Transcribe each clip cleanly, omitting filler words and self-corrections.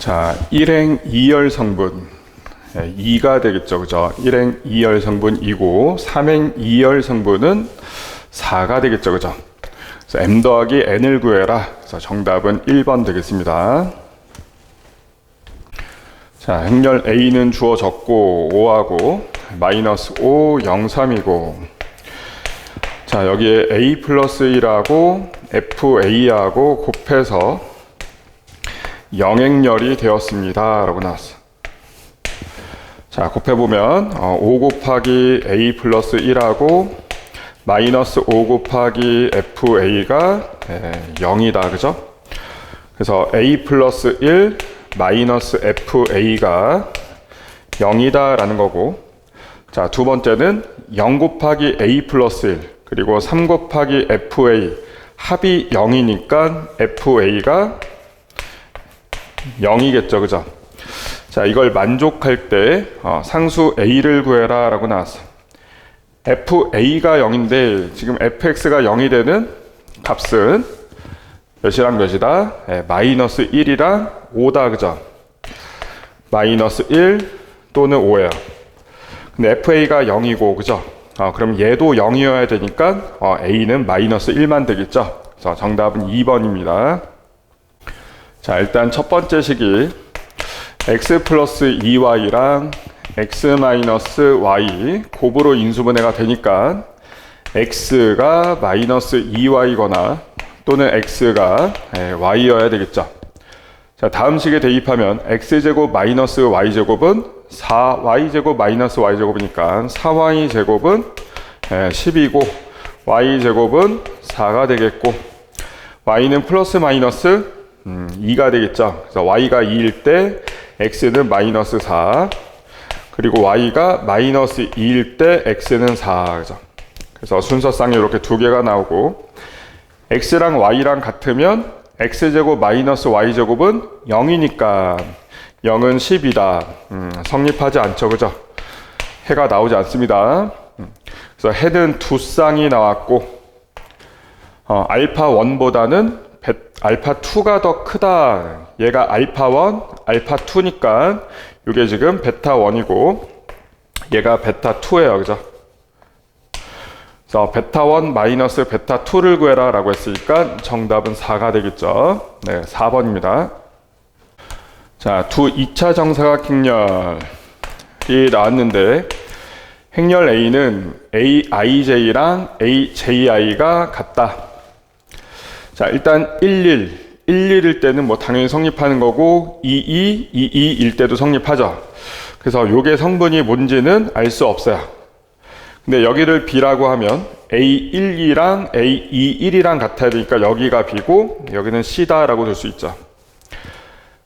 자, 1행 2열 성분 2가 되겠죠. 그죠? 1행 2열 성분 2고 3행 2열 성분은 4가 되겠죠. 그죠? 그래서 m 더하기 n을 구해라. 그래서 정답은 1번 되겠습니다. 자, 행렬 a는 주어졌고 5하고 마이너스 5, 0, 3이고 자, 여기에 a 플러스 1하고 fa하고 곱해서 영행렬이 되었습니다 라고 나왔어. 자, 곱해보면 5 곱하기 a 플러스 1하고 마이너스 5 곱하기 fa가 0이다. 그죠? 그래서 a 플러스 1 마이너스 fa가 0이다 라는 거고, 자, 두 번째는 0 곱하기 a 플러스 1 그리고 3 곱하기 fa 합이 0이니까 fa가 0이겠죠. 그죠? 자, 이걸 만족할 때 상수 a를 구해라 라고 나왔어. fa가 0인데 지금 fx가 0이 되는 값은 몇이랑 몇이다? 마이너스 1이랑 5다. 그죠? 마이너스 1 또는 5예요. 근데 fa가 0이고, 그죠? 그럼 얘도 0이어야 되니까 a는 마이너스 1만 되겠죠? 그래서 정답은 2번입니다. 자, 일단 첫 번째 식이 x 플러스 2y랑 x 마이너스 y 곱으로 인수분해가 되니까 x가 마이너스 2y거나 또는 x가 y여야 되겠죠. 자, 다음 식에 대입하면 x제곱 마이너스 y제곱은 4y제곱 마이너스 y제곱이니까 4y제곱은 10이고 y제곱은 4가 되겠고 y는 플러스 마이너스 2가 되겠죠. 그래서 y가 2일 때 x는 마이너스 4 그리고 y가 마이너스 2일 때 x는 4. 그죠? 그래서 순서상 이렇게 두 개가 나오고 x랑 y랑 같으면 x제곱 마이너스 y제곱은 0이니까 0은 10이다. 성립하지 않죠. 그죠? 해가 나오지 않습니다. 그래서 해는 두 쌍이 나왔고 알파 1보다는 알파 2가 더 크다. 얘가 알파 1, 알파 2니까 이게 지금 베타 1이고 얘가 베타 2예요. 그죠? 그래서 베타 1 마이너스 베타 2를 구해라 라고 했으니까 정답은 4가 되겠죠. 네, 4번입니다. 자, 두 2차 정사각 행렬이 나왔는데 행렬 A는 AIJ랑 AJI가 같다. 자, 일단 11일 때는 뭐 당연히 성립하는 거고 22일 때도 성립하죠. 그래서 요게 성분이 뭔지는 알 수 없어요. 근데 여기를 B라고 하면 A12랑 A21이랑 같아야 되니까 여기가 B고 여기는 C다 라고 될 수 있죠.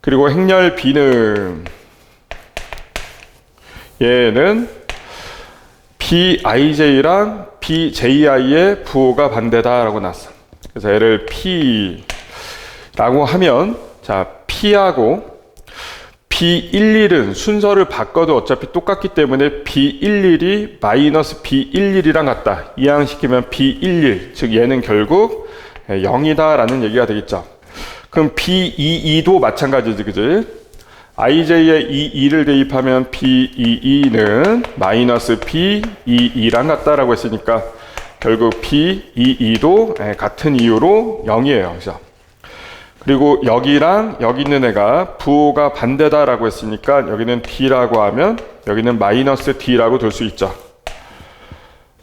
그리고 행렬 B는 얘는 BIJ랑 BJI의 부호가 반대다 라고 나왔어. 그래서 얘를 P라고 하면 자, P하고 B11은 순서를 바꿔도 어차피 똑같기 때문에 B11이 마이너스 B11이랑 같다. 이항시키면 B11, 즉 얘는 결국 0이다 라는 얘기가 되겠죠. 그럼 B22도 마찬가지지. 그지? IJ에 E2를 대입하면 B22는 마이너스 B22랑 같다라고 했으니까 결국 B22도 같은 이유로 0이에요. 그죠? 그리고 여기랑 여기 있는 애가 부호가 반대다라고 했으니까 여기는 D라고 하면 여기는 마이너스 D라고 둘 수 있죠.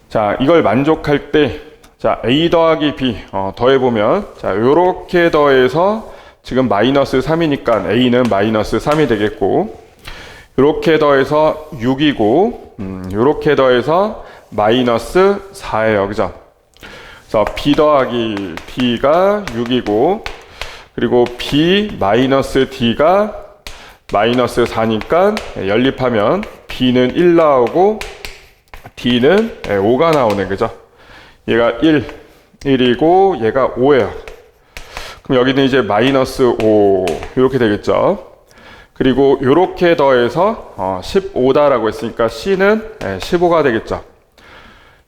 자, 이걸 만족할 때 자, A 더하기 B 더해보면 자, 요렇게 더해서 지금 마이너스 3이니까 A는 마이너스 3이 되겠고 요렇게 더해서 6이고 요렇게 더해서 마이너스 4예요. 그죠? 그래서 B 더하기 D가 6이고 그리고 B 마이너스 D가 마이너스 4니까 연립하면 B는 1 나오고 D는 5가 나오네. 그죠? 얘가 1이고 얘가 5예요. 그럼 여기는 이제 마이너스 5 이렇게 되겠죠. 그리고 이렇게 더해서 15다라고 했으니까 C는 15가 되겠죠.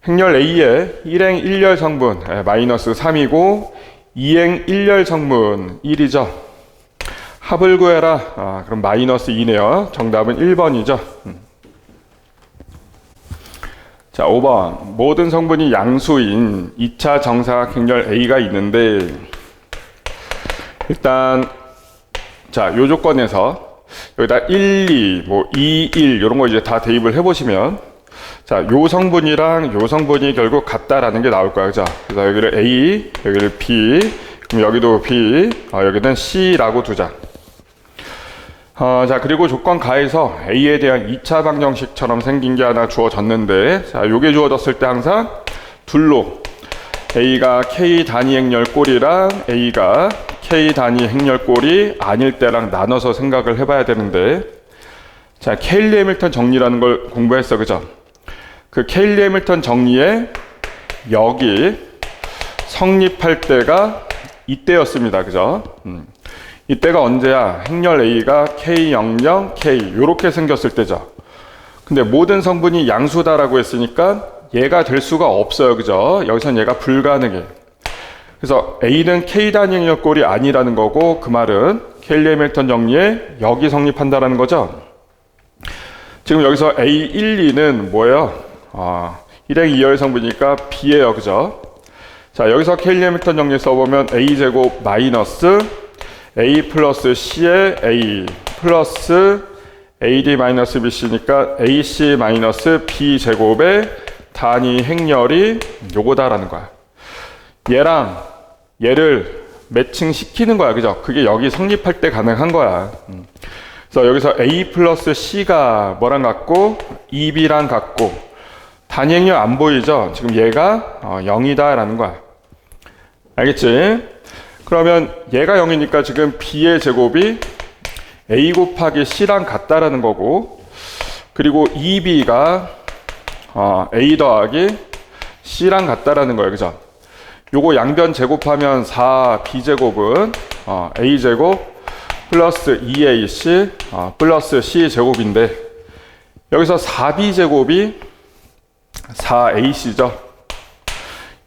행렬 A의 1행 1열 성분 마이너스 3이고 2행 1열 성분 1이죠. 합을 구해라. 그럼 마이너스 2네요. 정답은 1번이죠. 자, 5번. 모든 성분이 양수인 2차 정사각 행렬 A가 있는데, 일단, 자, 요 조건에서 여기다 1, 2, 2, 1, 이런 거 이제 다 대입을 해보시면, 자, 요 성분이랑 요 성분이 결국 같다라는 게 나올 거야. 그죠? 그래서 여기를 A, 여기를 B, 그럼 여기도 B, 여기는 C라고 두자. 자, 그리고 조건 가에서 A에 대한 2차 방정식처럼 생긴 게 하나 주어졌는데, 자, 요게 주어졌을 때 항상 둘로 A가 K 단위 행렬꼴이랑 A가 K 단위 행렬꼴이 아닐 때랑 나눠서 생각을 해봐야 되는데, 자, 케일리 해밀턴 정리라는 걸 공부했어. 그죠? 그 케일리 해밀턴 정리에 여기 성립할 때가 이때였습니다. 그죠? 이때가 언제야? 행렬 A가 K00, K 요렇게 생겼을 때죠. 근데 모든 성분이 양수다라고 했으니까 얘가 될 수가 없어요. 그죠? 여기선 얘가 불가능해. 그래서 A는 K 단위 행렬꼴이 아니라는 거고, 그 말은 케일리 해밀턴 정리에 여기 성립한다라는 거죠. 지금 여기서 A1, 2는 뭐예요? 1행 2열 성분이니까 B예요. 그죠? 자, 여기서 케일리 해밀턴 정리 써보면 A제곱 마이너스 A 플러스 C의 A 플러스 AD 마이너스 BC니까 AC 마이너스 B제곱의 단위 행렬이 요거다라는 거야. 얘랑 얘를 매칭시키는 거야. 그죠? 그게 여기 성립할 때 가능한 거야. 그래서 여기서 A 플러스 C가 뭐랑 같고 2B랑 같고 단위 행렬 안 보이죠? 지금 얘가 0이다 라는 거야. 알겠지? 그러면 얘가 0이니까 지금 B의 제곱이 A 곱하기 C랑 같다라는 거고, 그리고 2B가 A 더하기 C랑 같다라는 거예요. 그죠? 요거 양변 제곱하면 4B제곱은 A제곱 플러스 2AC 플러스 C제곱인데, 여기서 4B제곱이 4AC죠.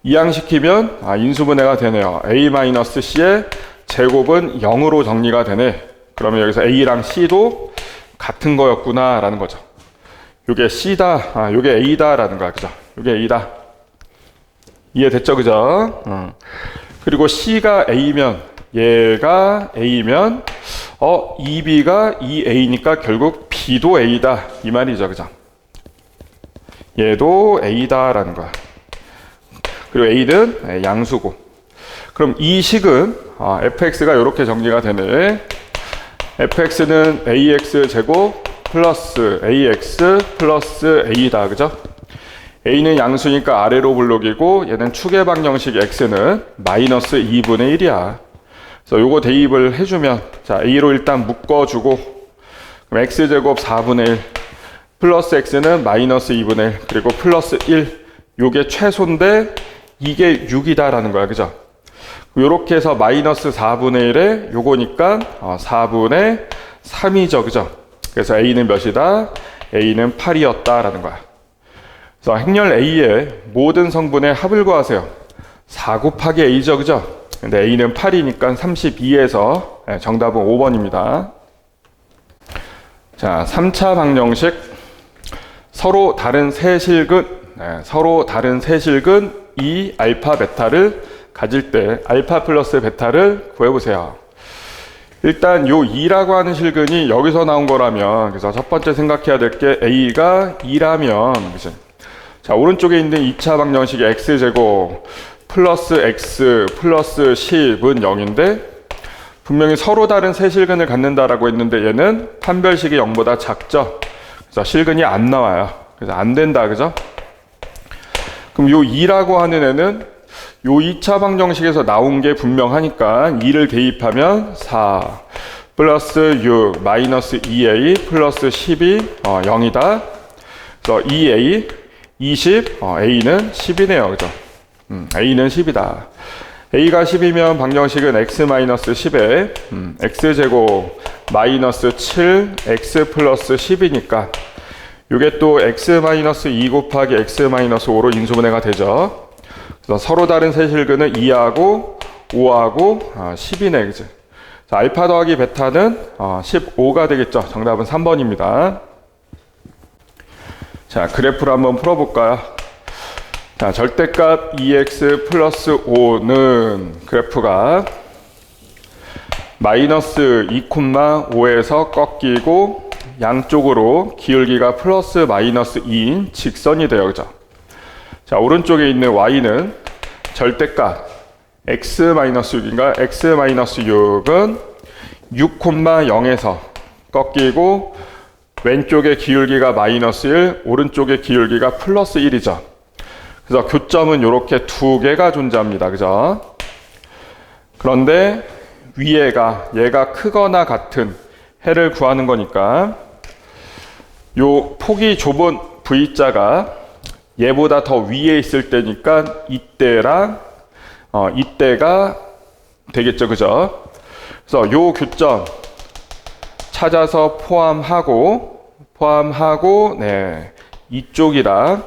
이항시키면 인수분해가 되네요. A-C의 제곱은 0으로 정리가 되네. 그러면 여기서 A랑 C도 같은 거였구나 라는 거죠. 요게 C다, 요게 A다 라는 거야. 그죠? 요게 A다. 이해됐죠? 그죠? 그리고 C가 A면, 얘가 A면 2B가 2A니까 결국 B도 A다 이 말이죠. 그죠? 얘도 A다 라는 거야. 그리고 A는 양수고. 그럼 이 식은 fx가 이렇게 정리가 되네. fx는 ax 제곱 플러스 ax 플러스 a다. 그죠? a는 양수니까 아래로 블록이고, 얘는 축의 방정식 x는 마이너스 2분의 1이야. 그래서 요거 대입을 해주면, 자, a로 일단 묶어주고, 그럼 x제곱 4분의 1 플러스 x는 마이너스 2분의 1 그리고 플러스 1, 요게 최소인데 이게 6이다라는 거야. 그죠? 요렇게 해서 마이너스 4분의 1에 요거니까 4분의 3이죠. 그죠? 그래서 A는 몇이다? A는 8이었다라는 거야. 그래서 행렬 A의 모든 성분의 합을 구하세요. 4 곱하기 A죠. 그죠? 근데 A는 8이니까 32에서 정답은 5번입니다. 자, 3차 방정식. 서로 다른 세 실근 이 알파 베타를 가질 때 알파 플러스 베타를 구해보세요. 일단 요 2라고 하는 실근이 여기서 나온 거라면, 그래서 첫 번째 생각해야 될 게 A가 2라면, 그치? 자, 오른쪽에 있는 2차 방정식이 x제곱 플러스 x 플러스 10은 0인데 분명히 서로 다른 세 실근을 갖는다라고 했는데 얘는 판별식이 0보다 작죠. 그래서 실근이 안 나와요. 그래서 안 된다. 그죠? 그럼 요 2라고 하는 애는 요 2차 방정식에서 나온 게 분명하니까 2를 대입하면 4 플러스 6 마이너스 2a 플러스 10이 0이다. 그래서 2a 20 a는 10이네요. 그죠? a는 10이다. a가 10이면 방정식은 x 마이너스 10에 x제곱 마이너스 7 x 플러스 10이니까 이게 또 x 마이너스 2 곱하기 x 마이너스 5로 인수분해가 되죠. 그래서 서로 다른 세 실근은 2하고 5하고 10이네. 그죠? 자, 알파 더하기 베타는 15가 되겠죠. 정답은 3번입니다. 자, 그래프를 한번 풀어볼까요? 자, 절대값 2x 플러스 5는 그래프가 마이너스 2,5에서 꺾이고 양쪽으로 기울기가 플러스 마이너스 2인 직선이 돼요. 그죠? 자, 오른쪽에 있는 y는 절대값 x-6인가? x-6은 6,0에서 꺾이고 왼쪽의 기울기가 마이너스 1, 오른쪽의 기울기가 플러스 1이죠. 그래서 교점은 이렇게 두 개가 존재합니다. 그죠? 그런데 위에가 얘가 크거나 같은 해를 구하는 거니까 요 폭이 좁은 V자가 얘보다 더 위에 있을 때니까 이때랑 이때가 되겠죠. 그죠? 그래서 요 교점 찾아서 포함하고 네, 이쪽이랑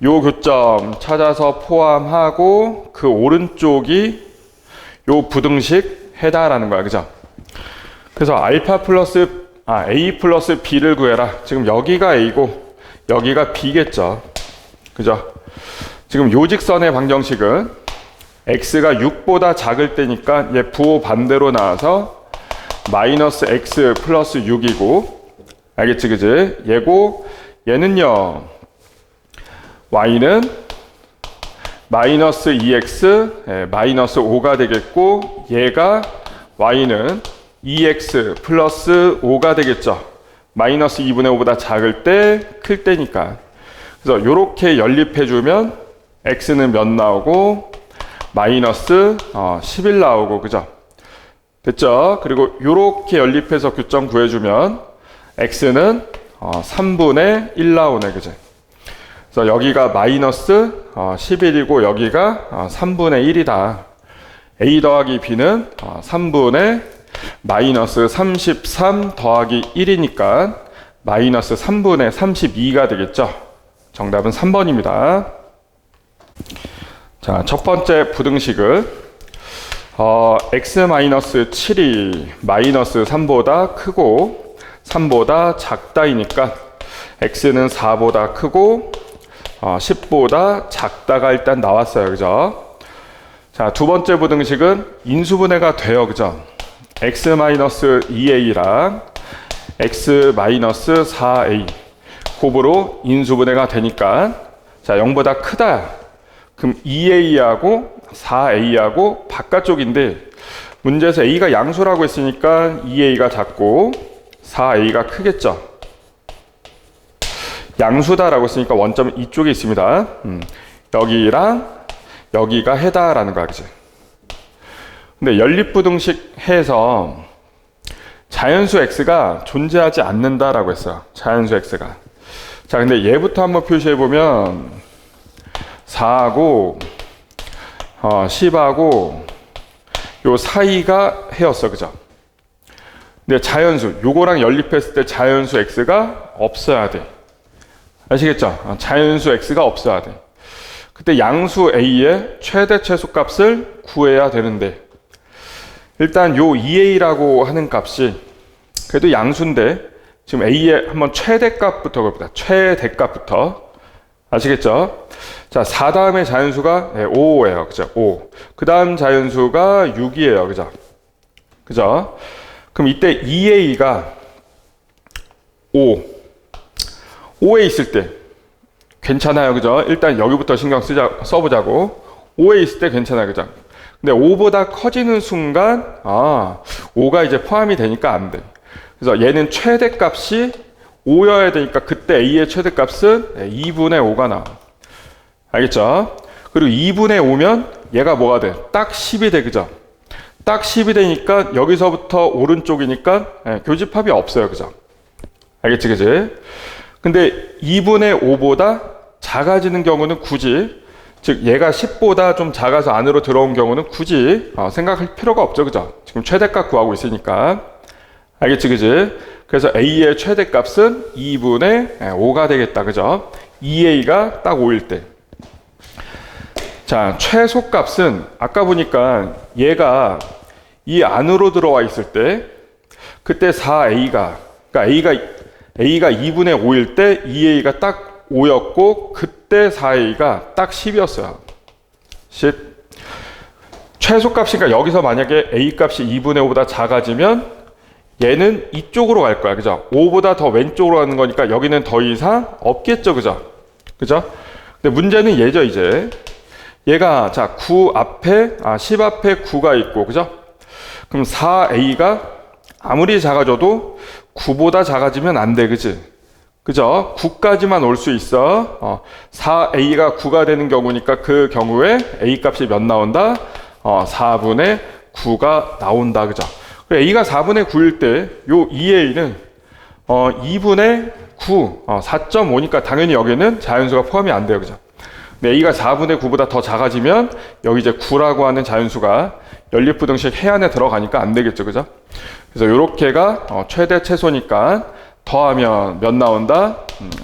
요 교점 찾아서 포함하고 그 오른쪽이 요 부등식 해다라는 거야. 그죠? 그래서 알파 플러스 A 플러스 B를 구해라. 지금 여기가 A고 여기가 B겠죠. 그죠? 지금 요 직선의 방정식은 x가 6보다 작을 때니까 얘 부호 반대로 나와서 마이너스 x 플러스 6이고 알겠지? 그지? 얘고 얘는요 y는 마이너스 2x 마이너스 5가 되겠고 얘가 y는 2x 플러스 5가 되겠죠. 마이너스 2분의 5보다 작을 때 클 때니까. 그래서 요렇게 연립해주면 x는 몇 나오고 마이너스 11 나오고. 그죠? 됐죠? 그리고 요렇게 연립해서 교점 구해주면 x는 3분의 1 나오네. 그죠? 그래서 여기가 마이너스 11이고 여기가 3분의 1이다. a 더하기 b는 3분의 마이너스 33 더하기 1이니까 마이너스 3분의 32가 되겠죠. 정답은 3번입니다. 자, 첫 번째 부등식은 x-7이 마이너스 3보다 크고 3보다 작다이니까 x는 4보다 크고 10보다 작다가 일단 나왔어요. 그죠? 자, 두 번째 부등식은 인수분해가 돼요. 그죠? x-2a랑 x-4a 곱으로 인수분해가 되니까 자, 0보다 크다. 그럼 2a하고 4a하고 바깥쪽인데 문제에서 a가 양수라고 했으니까 2a가 작고 4a가 크겠죠. 양수다라고 했으니까 원점은 이쪽에 있습니다. 여기랑 여기가 해다라는 거야. 그치? 근데 연립부등식 해서 자연수 x가 존재하지 않는다라고 했어요. 자연수 x가. 자, 근데 얘부터 한번 표시해보면 4하고 10하고 요 사이가 해였어. 그죠? 근데 자연수, 요거랑 연립했을 때 자연수 x가 없어야 돼. 아시겠죠? 자연수 x가 없어야 돼. 그때 양수 a의 최대 최소값을 구해야 되는데 일단 요 2a라고 하는 값이 그래도 양수인데 지금 a의 한번 최대값부터 봅니다. 최대값부터. 아시겠죠? 자, 4 다음에 자연수가 5예요. 그죠? 5. 그 다음 자연수가 6이에요. 그죠? 그죠? 그럼 이때 2a가 5에 있을 때 괜찮아요. 그죠? 일단 여기부터 신경 써보자고. 5에 있을 때 괜찮아요. 그죠? 근데 5보다 커지는 순간 5가 이제 포함이 되니까 안 돼. 그래서 얘는 최대값이 5여야 되니까 그때 a의 최대값은 2분의 5가 나와. 알겠죠? 그리고 2분의 5면 얘가 뭐가 돼? 딱 10이 돼. 그죠? 딱 10이 되니까 여기서부터 오른쪽이니까 교집합이 없어요. 그죠? 알겠지? 그지? 근데 2분의 5보다 작아지는 경우는 굳이, 즉 얘가 10보다 좀 작아서 안으로 들어온 경우는 굳이 생각할 필요가 없죠. 그죠? 지금 최대값 구하고 있으니까. 알겠지? 그지? 그래서 a의 최대값은 2분의 5가 되겠다. 그죠? 2a가 딱 5일 때. 자, 최소값은 아까 보니까 얘가 이 안으로 들어와 있을 때 그때 4a가 그러니까 a가 2분의 5일 때 2a가 딱 5였고 그때 4a가 딱 10이었어요. 10. 최소값이니까 여기서 만약에 a 값이 2분의 5보다 작아지면 얘는 이쪽으로 갈 거야. 그죠? 5보다 더 왼쪽으로 가는 거니까 여기는 더 이상 없겠죠. 그죠? 그죠? 근데 문제는 얘죠, 이제. 얘가, 자, 9 앞에, 10 앞에 9가 있고, 그죠? 그럼 4a가 아무리 작아져도 9보다 작아지면 안 돼, 그지? 그죠? 9까지만 올 수 있어. 4a가 9가 되는 경우니까 그 경우에 a 값이 몇 나온다? 4분의 9가 나온다, 그죠? a가 4분의 9일 때, 요 2a는 2분의 9, 4.5니까 당연히 여기는 자연수가 포함이 안 돼요, 그죠? 근데 a가 4분의 9보다 더 작아지면 여기 이제 9라고 하는 자연수가 연립부등식 해안에 들어가니까 안 되겠죠, 그죠? 그래서 요렇게가 최대 최소니까 더하면 몇 나온다?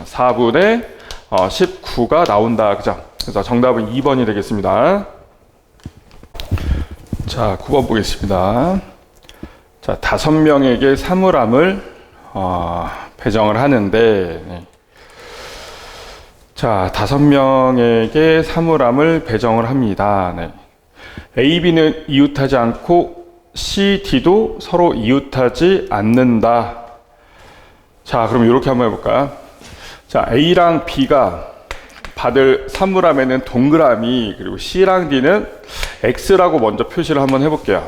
4분의 19가 나온다, 그죠? 그래서 정답은 2번이 되겠습니다. 자, 9번 보겠습니다. 자, 5명에게 사물함을 배정을 하는데, 자, 5명에게 사물함을 배정을 합니다. 네. A, B는 이웃하지 않고 C, D도 서로 이웃하지 않는다. 자, 그럼 이렇게 한번 해볼까요? 자, A랑 B가 받을 사물함에는 동그라미, 그리고 C랑 D는 X라고 먼저 표시를 한번 해볼게요.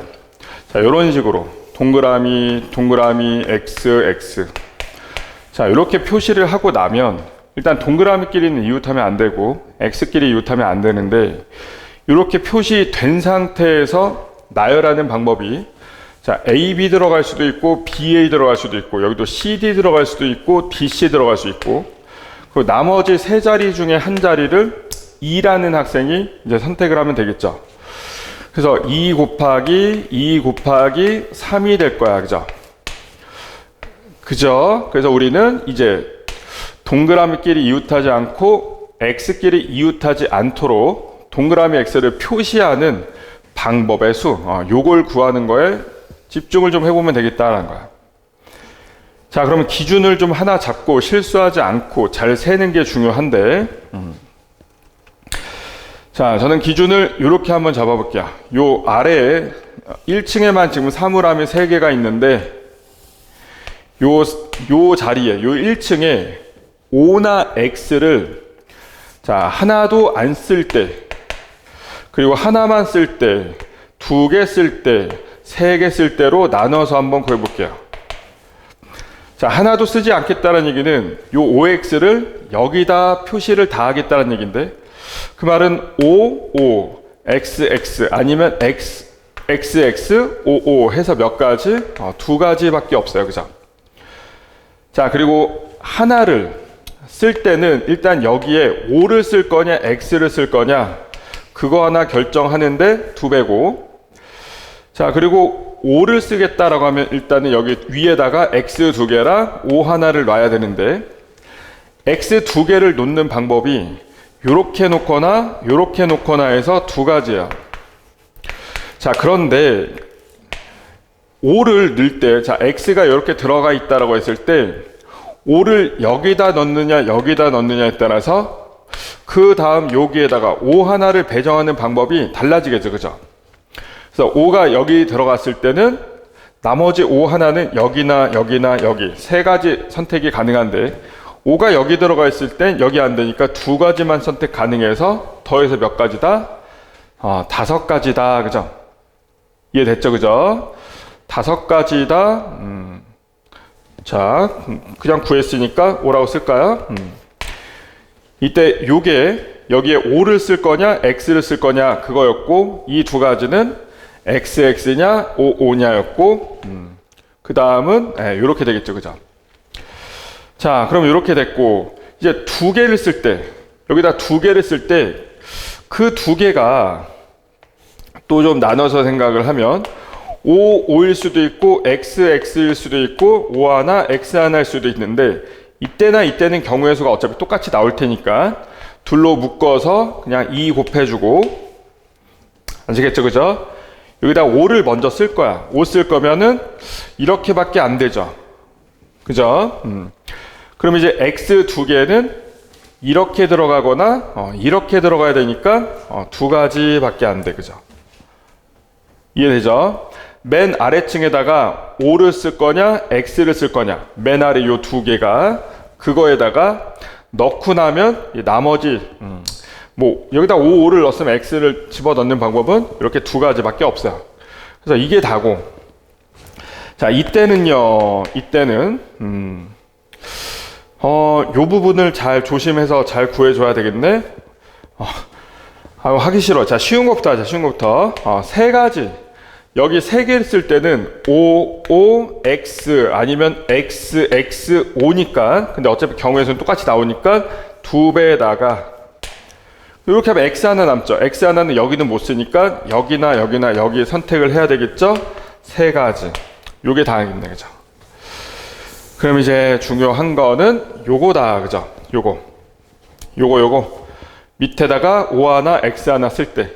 자, 이런 식으로 동그라미, 동그라미, X, X. 자, 이렇게 표시를 하고 나면 일단 동그라미끼리는 이웃하면 안 되고 X끼리 이웃하면 안 되는데 이렇게 표시된 상태에서 나열하는 방법이 자, A, B 들어갈 수도 있고 BA 들어갈 수도 있고 여기도 CD 들어갈 수도 있고 DC 들어갈 수 있고 그리고 나머지 세 자리 중에 한 자리를 2라는 학생이 이제 선택을 하면 되겠죠. 그래서 2 곱하기 3이 될 거야. 그죠? 그죠? 그래서 우리는 이제 동그라미끼리 이웃하지 않고 X끼리 이웃하지 않도록 동그라미 X를 표시하는 방법의 수, 요걸 구하는 거에 집중을 좀 해보면 되겠다는 거야. 자, 그러면 기준을 좀 하나 잡고 실수하지 않고 잘 세는 게 중요한데, 자, 저는 기준을 이렇게 한번 잡아볼게요. 요 아래에 1층에만 지금 사물함이 3개가 있는데, 요 자리에, 요 1층에 5나 X를 자, 하나도 안 쓸 때, 그리고 하나만 쓸 때, 2개 쓸 때, 3개 쓸 때로 나눠서 한번 구해볼게요. 자, 하나도 쓰지 않겠다는 얘기는 요 5X를 여기다 표시를 다 하겠다는 얘기인데, 그 말은 5, XX, 아니면 XX, 55 해서 몇 가지? 2가지밖에 없어요. 그죠? 자, 그리고 하나를 쓸 때는 일단 여기에 5를 쓸 거냐, X를 쓸 거냐, 그거 하나 결정하는데 2배고, 자, 그리고 5를 쓰겠다라고 하면 일단은 여기 위에다가 X 2개랑 5 하나를 놔야 되는데, X 2개를 놓는 방법이 요렇게 놓거나 요렇게 놓거나 해서 2가지야. 자, 그런데 5를 넣을 때, 자, X가 이렇게 들어가 있다라고 했을 때 5를 여기다 넣느냐에 따라서 그 다음 여기에다가 5 하나를 배정하는 방법이 달라지겠죠. 그죠? 그래서 5가 여기 들어갔을 때는 나머지 5 하나는 여기나 여기 3가지 선택이 가능한데 5가 여기 들어가 있을 땐 여기 안 되니까 2가지만 선택 가능해서 더해서 몇 가지다? 5가지다. 그죠? 이해됐죠? 그죠? 5가지다. 자, 그냥 구했으니까 5라고 쓸까요? 이때 요게 여기에 5를 쓸 거냐 X를 쓸 거냐 그거였고, 이 2가지는 XX냐 55냐였고, 그 다음은 요렇게 되겠죠. 그죠? 자, 그럼 요렇게 됐고, 이제 2개를 쓸 때, 여기다 2개를 쓸 때 그 2개가 또 좀 나눠서 생각을 하면 5일 수도 있고 XX일 수도 있고 5 하나 X 하나일 수도 있는데, 이때는 경우의 수가 어차피 똑같이 나올 테니까 둘로 묶어서 그냥 2 곱해주고, 아시겠죠? 그죠? 여기다 5를 먼저 쓸 거야. 5 쓸 거면은 이렇게밖에 안 되죠. 그죠? 그럼 이제 x 두 개는 이렇게 들어가거나 이렇게 들어가야 되니까 두 가지밖에 안 돼. 그죠? 이해되죠? 맨 아래층에다가 5를 쓸 거냐 x를 쓸 거냐, 맨 아래 요 두 개가 그거에다가 넣고 나면 나머지 뭐 여기다 5, 5를 넣었으면 x를 집어넣는 방법은 이렇게 두 가지밖에 없어요. 그래서 이게 다고. 자, 이때는요, 이때는 요 부분을 잘 조심해서 잘 구해줘야 되겠네. 하기 싫어. 자, 쉬운 것부터 하자. 쉬운 것부터. 세 가지. 여기 세 개를 쓸 때는 5, 5, x 아니면 x, x, 5니까. 근데 어차피 경우에서는 똑같이 나오니까 두 배에다가 이렇게 하면 x 하나 남죠. x 하나는 여기는 못 쓰니까 여기나 여기나 여기 선택을 해야 되겠죠. 세 가지. 요게 다겠네. 그죠? 그럼 이제 중요한 거는 요거다. 그죠? 요거. 밑에다가 5 하나, x 하나 쓸 때.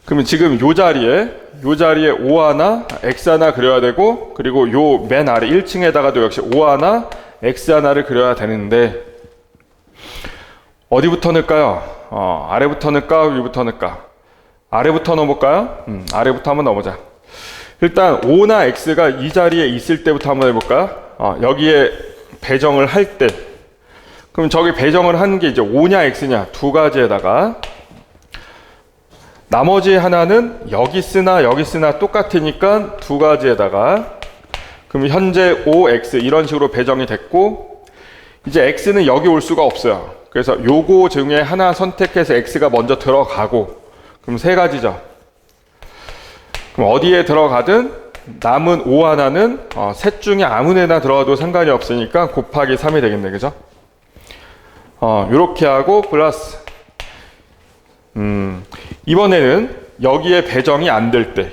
그러면 지금 요 자리에 5 하나, x 하나 그려야 되고, 그리고 요 맨 아래 1층에다가도 역시 5 하나, x 하나를 그려야 되는데, 어디부터 넣을까요? 아래부터 넣을까? 위부터 넣을까? 아래부터 넣어볼까요? 아래부터 한번 넣어보자. 일단 5나 x가 이 자리에 있을 때부터 한번 해볼까요? 여기에 배정을 할 때, 그럼 저기 배정을 하는 게 이제 5냐 x냐 두 가지에다가, 나머지 하나는 여기 쓰나 여기 쓰나 똑같으니까 두 가지에다가, 그럼 현재 5x 이런 식으로 배정이 됐고, 이제 x는 여기 올 수가 없어요. 그래서 요거 중에 하나 선택해서 x가 먼저 들어가고, 그럼 세 가지죠. 그럼 어디에 들어가든 남은 5 하나는 셋 중에 아무 데나 들어가도 상관이 없으니까 곱하기 3이 되겠네. 그죠? 요렇게 하고 플러스 이번에는 여기에 배정이 안 될 때,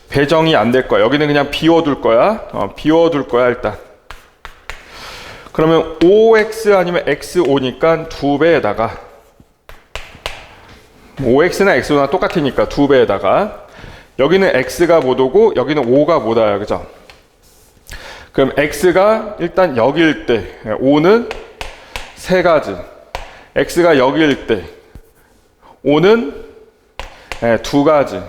배정이 안 될 거야. 여기는 그냥 비워둘 거야. 비워둘 거야 일단. 그러면 5x 아니면 x5니까 두 배에다가, 5x나 x5나 똑같으니까 두 배에다가, 여기는 x가 못 오고 여기는 5가 못 와요. 그죠? 그럼 x가 일단 여기일 때 5는 세 가지, x가 여기일 때 5는 두 가지,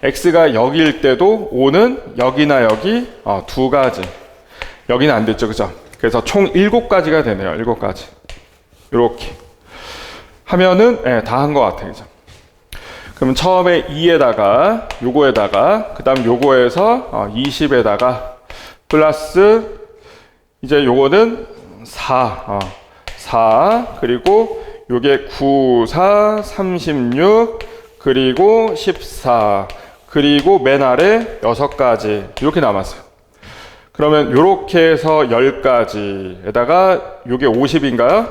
x가 여기일 때도 5는 여기나 여기 두 가지. 여기는 안 됐죠. 그죠? 그래서 총 7가지가 되네요. 7가지. 이렇게 하면은 다 한 것 같아요. 그죠? 그러면 처음에 2에다가 요거에다가, 그 다음 요거에서 20에다가 플러스 이제 요거는 4 그리고 요게 9, 4, 36 그리고 14 그리고 맨 아래 6가지 이렇게 남았어요. 그러면 요렇게 해서 10가지에다가 요게 50인가요?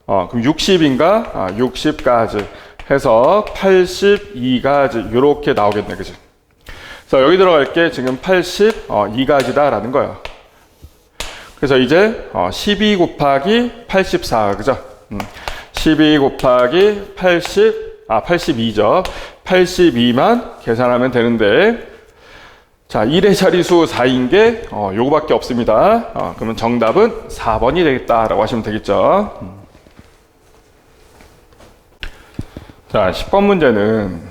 그럼 60인가? 60가지 해서 82가지 요렇게 나오겠네. 그죠? 그래서 여기 들어갈 게 지금 82가지다 라는 거예요. 그래서 이제 12 곱하기 84, 그죠? 12 곱하기 82죠. 82만 계산하면 되는데, 자, 1의 자리수 4인 게 요거밖에 없습니다. 그러면 정답은 4번이 되겠다라고 하시면 되겠죠. 자, 10번 문제는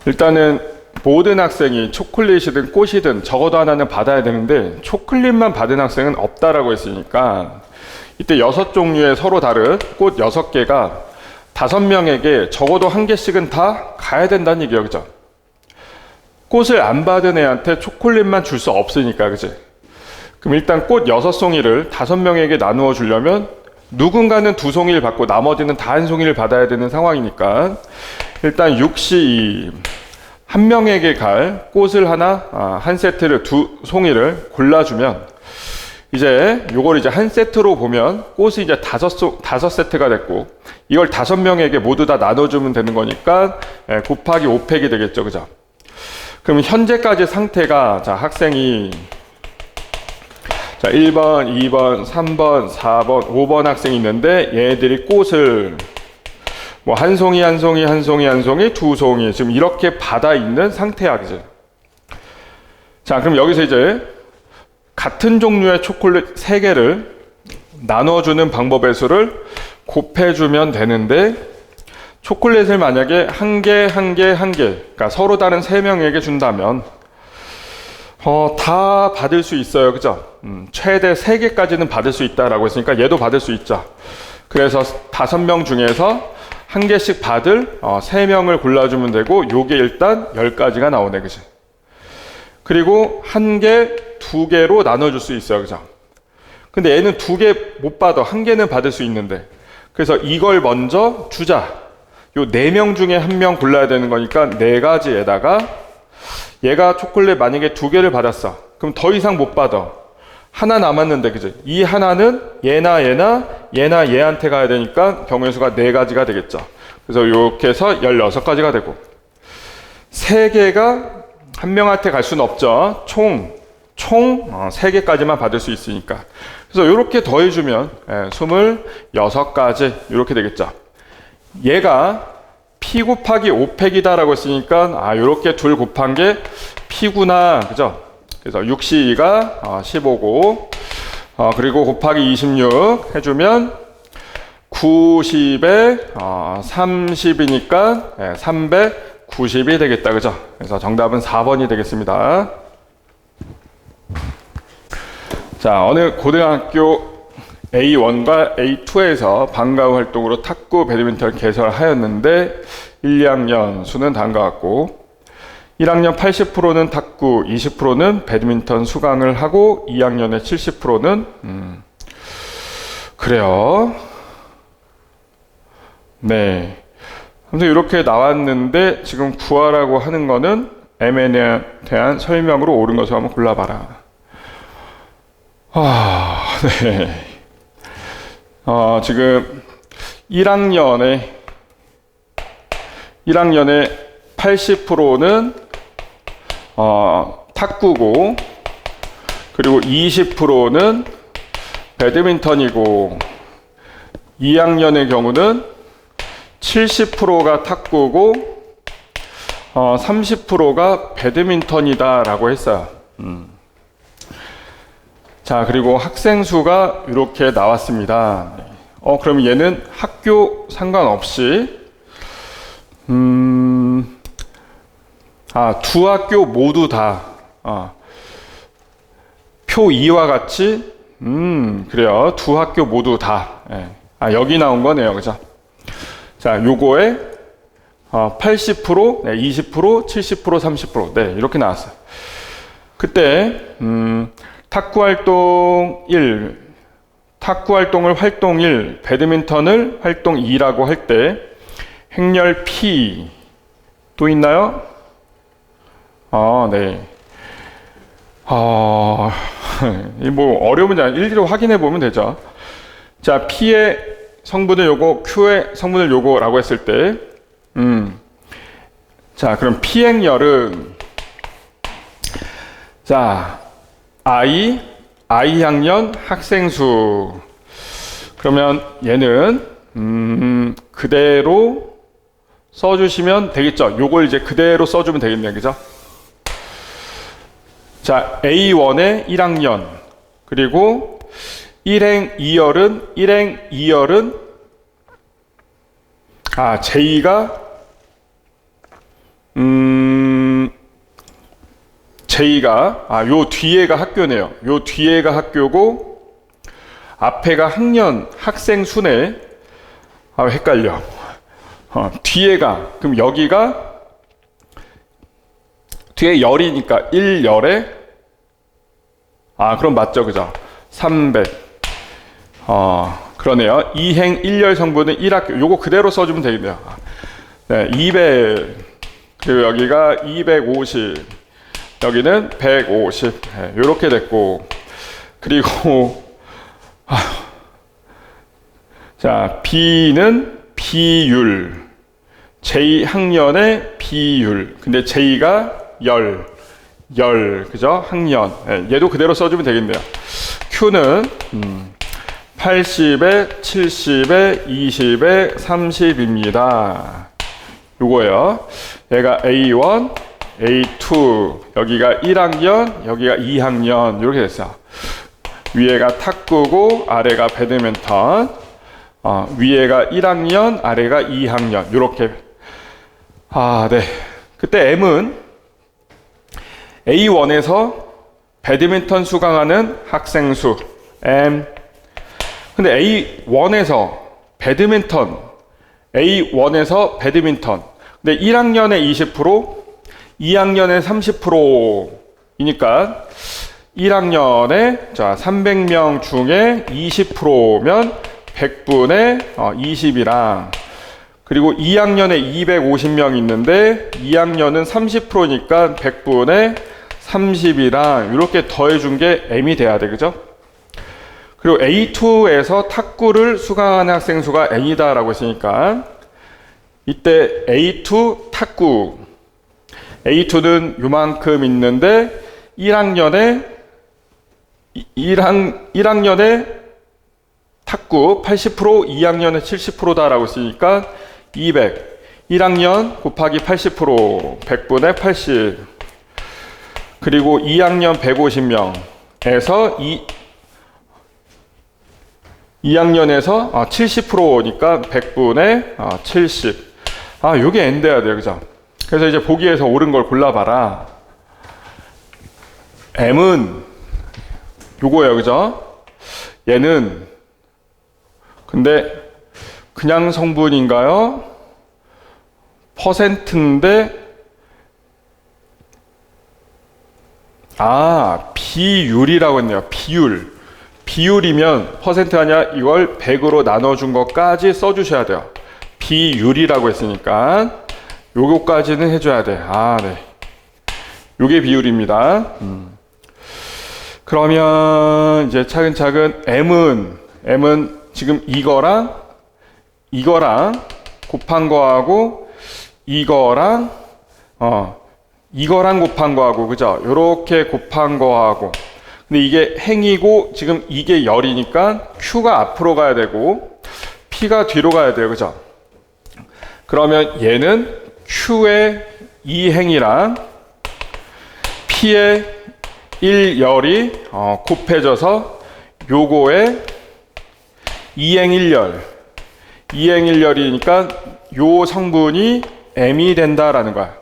일단은 모든 학생이 초콜릿이든 꽃이든 적어도 하나는 받아야 되는데 초콜릿만 받은 학생은 없다라고 했으니까 이때 6종류의 서로 다른 꽃 6개가 5명에게 적어도 1개씩은 다 가야 된다는 얘기예요. 그죠? 꽃을 안 받은 애한테 초콜릿만 줄 수 없으니까. 그지? 그럼 일단 꽃 6송이를 5명에게 나누어 주려면 누군가는 2송이를 받고 나머지는 다 1송이를 받아야 되는 상황이니까 일단 6시 한 명에게 갈 꽃을 하나, 한 세트를 2송이를 골라주면 이제 요걸 이제 한 세트로 보면 꽃이 이제 5세트가 됐고 이걸 5명에게 모두 다 나눠주면 되는 거니까 곱하기 5팩이 되겠죠. 그죠? 그럼 현재까지 상태가, 자, 학생이, 자, 1번, 2번, 3번, 4번, 5번 학생이 있는데 얘네들이 꽃을 뭐 한 송이 한 송이 한 송이 한 송이 두 송이 지금 이렇게 받아 있는 상태야, 그지? 자, 그럼 여기서 이제 같은 종류의 초콜릿 3개를 나눠주는 방법의 수를 곱해주면 되는데, 초콜릿을 만약에 한 개, 그러니까 서로 다른 3명에게 준다면 다 받을 수 있어요, 그죠? 최대 3개까지는 받을 수 있다라고 했으니까 얘도 받을 수 있죠. 그래서 5명 중에서 한 개씩 받을 3명을 골라주면 되고, 요게 일단 10가지가 나오네, 그지? 그리고 한 개, 2개로 나눠줄 수 있어요, 그죠? 근데 얘는 2개 못 받아. 한 개는 받을 수 있는데. 그래서 이걸 먼저 주자. 요 4명 중에 1명 골라야 되는 거니까 4가지에다가 얘가 초콜릿 만약에 2개를 받았어. 그럼 더 이상 못 받아. 하나 남았는데, 그죠? 이 하나는 얘나 얘한테 가야 되니까 경우의 수가 4가지가 되겠죠. 그래서 이렇게 해서 16가지가 되고, 3개가 한 명한테 갈 수는 없죠. 총 3개까지만 받을 수 있으니까. 그래서 이렇게 더해주면 26가지 이렇게 되겠죠. 얘가 P 곱하기 5팩이다라고 했으니까 이렇게 둘 곱한 게 P구나, 그죠? 그래서 6C2가 15고 그리고 곱하기 26 해주면 90에 30이니까 390이 되겠다, 그죠? 그래서 정답은 4번이 되겠습니다. 자, 어느 고등학교 A1과 A2에서 방과 후 활동으로 탁구, 배드민턴을 개설하였는데 1, 2학년 수는 다음과 같고, 1학년 80%는 탁구, 20%는 배드민턴 수강을 하고 2학년의 70%는 그래요. 네. 아무튼 이렇게 나왔는데 지금 구하라고 하는 거는 M에 대한 설명으로 옳은 것을 한번 골라봐라. 네. 지금 1학년에 80%는 탁구고, 그리고 20%는 배드민턴이고, 2학년의 경우는 70%가 탁구고 30%가 배드민턴이다 라고 했어요. 자, 그리고 학생 수가 이렇게 나왔습니다. 그럼 얘는 학교 상관없이 두 학교 모두 다 표 2와 같이 그래요. 두 학교 모두 다 여기 나온 거네요, 그죠? 자, 요거에 80%, 20%, 70%, 30%, 네, 이렇게 나왔어요. 그때 탁구 활동 1, 탁구 활동을 활동 1, 배드민턴을 활동 2라고 할 때 행렬 P 또 있나요? 네. 뭐 어려운 문제 아니에요. 일일이 확인해 보면 되죠. 자, P의 성분을 요거, Q의 성분을 요거라고 했을 때, 자, 그럼 P 행렬은, 자, I 학년 학생 수. 그러면 얘는, 그대로 써주시면 되겠죠. 요걸 이제 그대로 써주면 되겠네요. 그죠? 자, A1의 1학년. 그리고 1행 2열은 J가 요 뒤에가 학교네요. 요 뒤에가 학교고 앞에가 학년 학생 수네. 헷갈려. 뒤에가, 그럼 여기가 뒤에 열이니까 1열에 그럼 맞죠, 그죠? 300. 그러네요. 2행 1열 성분은 1학교. 요거 그대로 써주면 되겠네요. 네, 200. 그리고 여기가 250. 여기는 150. 네, 요렇게 됐고. 그리고, 자, B는 비율. J 학년의 비율. 근데 J가 열, 그죠? 학년. 네, 얘도 그대로 써주면 되겠네요. Q는 80에 70에 20에 30입니다. 요거예요. 얘가 A1, A2, 여기가 1학년, 여기가 2학년 이렇게 됐어요. 위에가 탁구고 아래가 배드민턴, 위에가 1학년, 아래가 2학년 이렇게. 네. 그때 M은 A1에서 배드민턴 수강하는 학생 수 M. 근데 A1에서 배드민턴, A1에서 배드민턴. 근데 1학년에 20%, 2학년에 30%이니까 1학년에 자 300명 중에 20%면 100분의 20이랑, 그리고 2학년에 250명 있는데 2학년은 30%니까 100분의 30이랑 이렇게 더해준 게 M이 돼야 돼, 그죠? 그리고 A2에서 탁구를 수강하는 학생 수가 N이다 라고 했으니까 이때 A2 탁구, A2는 요만큼 있는데 1학년에 탁구 80%, 2학년에 70%다 라고 했으니까 200, 1학년 곱하기 80%, 100분의 80. 그리고 2학년 150명에서 2학년에서 70%니까 100분의 70. 요게 N 돼야 돼요, 그죠? 그래서 이제 보기에서 옳은 걸 골라봐라. M은 요거예요, 그죠? 얘는 근데 그냥 성분인가요? 퍼센트인데 비율이라고 했네요. 비율이면 퍼센트 아니야. 이걸 100으로 나눠준 것까지 써주셔야 돼요. 비율이라고 했으니까 요거까지는 해줘야 돼. 네. 요게 비율입니다. 그러면 이제 차근차근 M은 지금 이거랑 곱한 거하고 이거랑 곱한 거하고, 그죠? 요렇게 곱한 거하고. 근데 이게 행이고 지금 이게 열이니까 Q가 앞으로 가야 되고 P가 뒤로 가야 돼요, 그죠? 그러면 얘는 Q의 2행이랑 P의 1열이 곱해져서 요거의 2행 1열. 2행 1열이니까 요 성분이 M이 된다라는 거야.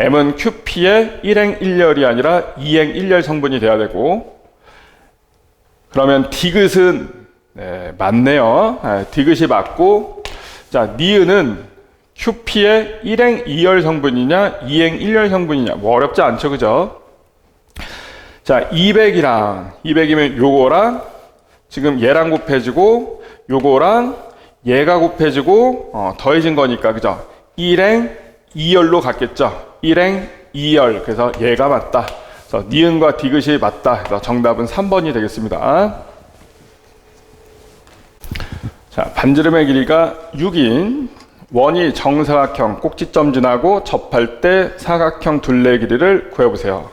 M은 QP의 1행 1열이 아니라 2행 1열 성분이 돼야 되고, 그러면 디귿은 맞네요. 디귿이 맞고, 자, 니은은 QP의 1행 2열 성분이냐 2행 1열 성분이냐 뭐 어렵지 않죠, 그죠? 자, 200이면 요거랑 지금 얘랑 곱해지고 요거랑 얘가 곱해지고 더해진 거니까, 그죠? 1행 2열로 갔겠죠? 1행 2열. 그래서 얘가 맞다. 그래서 니은과 디귿이 맞다. 그래서 정답은 3번이 되겠습니다. 자, 반지름의 길이가 6인 원이 정사각형 꼭지점 지나고 접할 때 사각형 둘레 길이를 구해보세요.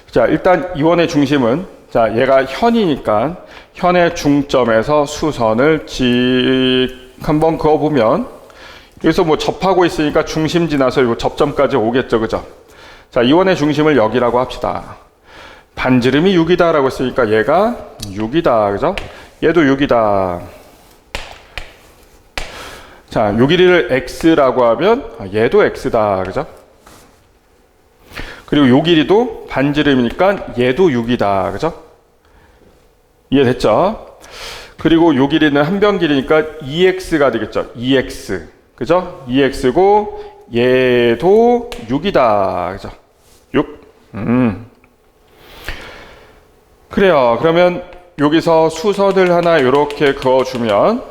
자, 일단 이 원의 중심은, 자, 얘가 현이니까 현의 중점에서 수선을 한번 그어보면, 여기서 뭐 접하고 있으니까 중심 지나서 이 접점까지 오겠죠, 그죠? 자, 이 원의 중심을 여기라고 합시다. 반지름이 6이다 라고 했으니까 얘가 6이다, 그죠? 얘도 6이다. 자, 요 길이를 x라고 하면 얘도 x다, 그죠? 그리고 요 길이도 반지름이니까 얘도 6이다, 그죠? 이해됐죠? 그리고 요 길이는 한 변 길이니까 2x가 되겠죠? 2x, 그죠? 2x고 얘도 6이다, 그죠? 6. 그래요. 그러면 여기서 수선을 하나 이렇게 그어주면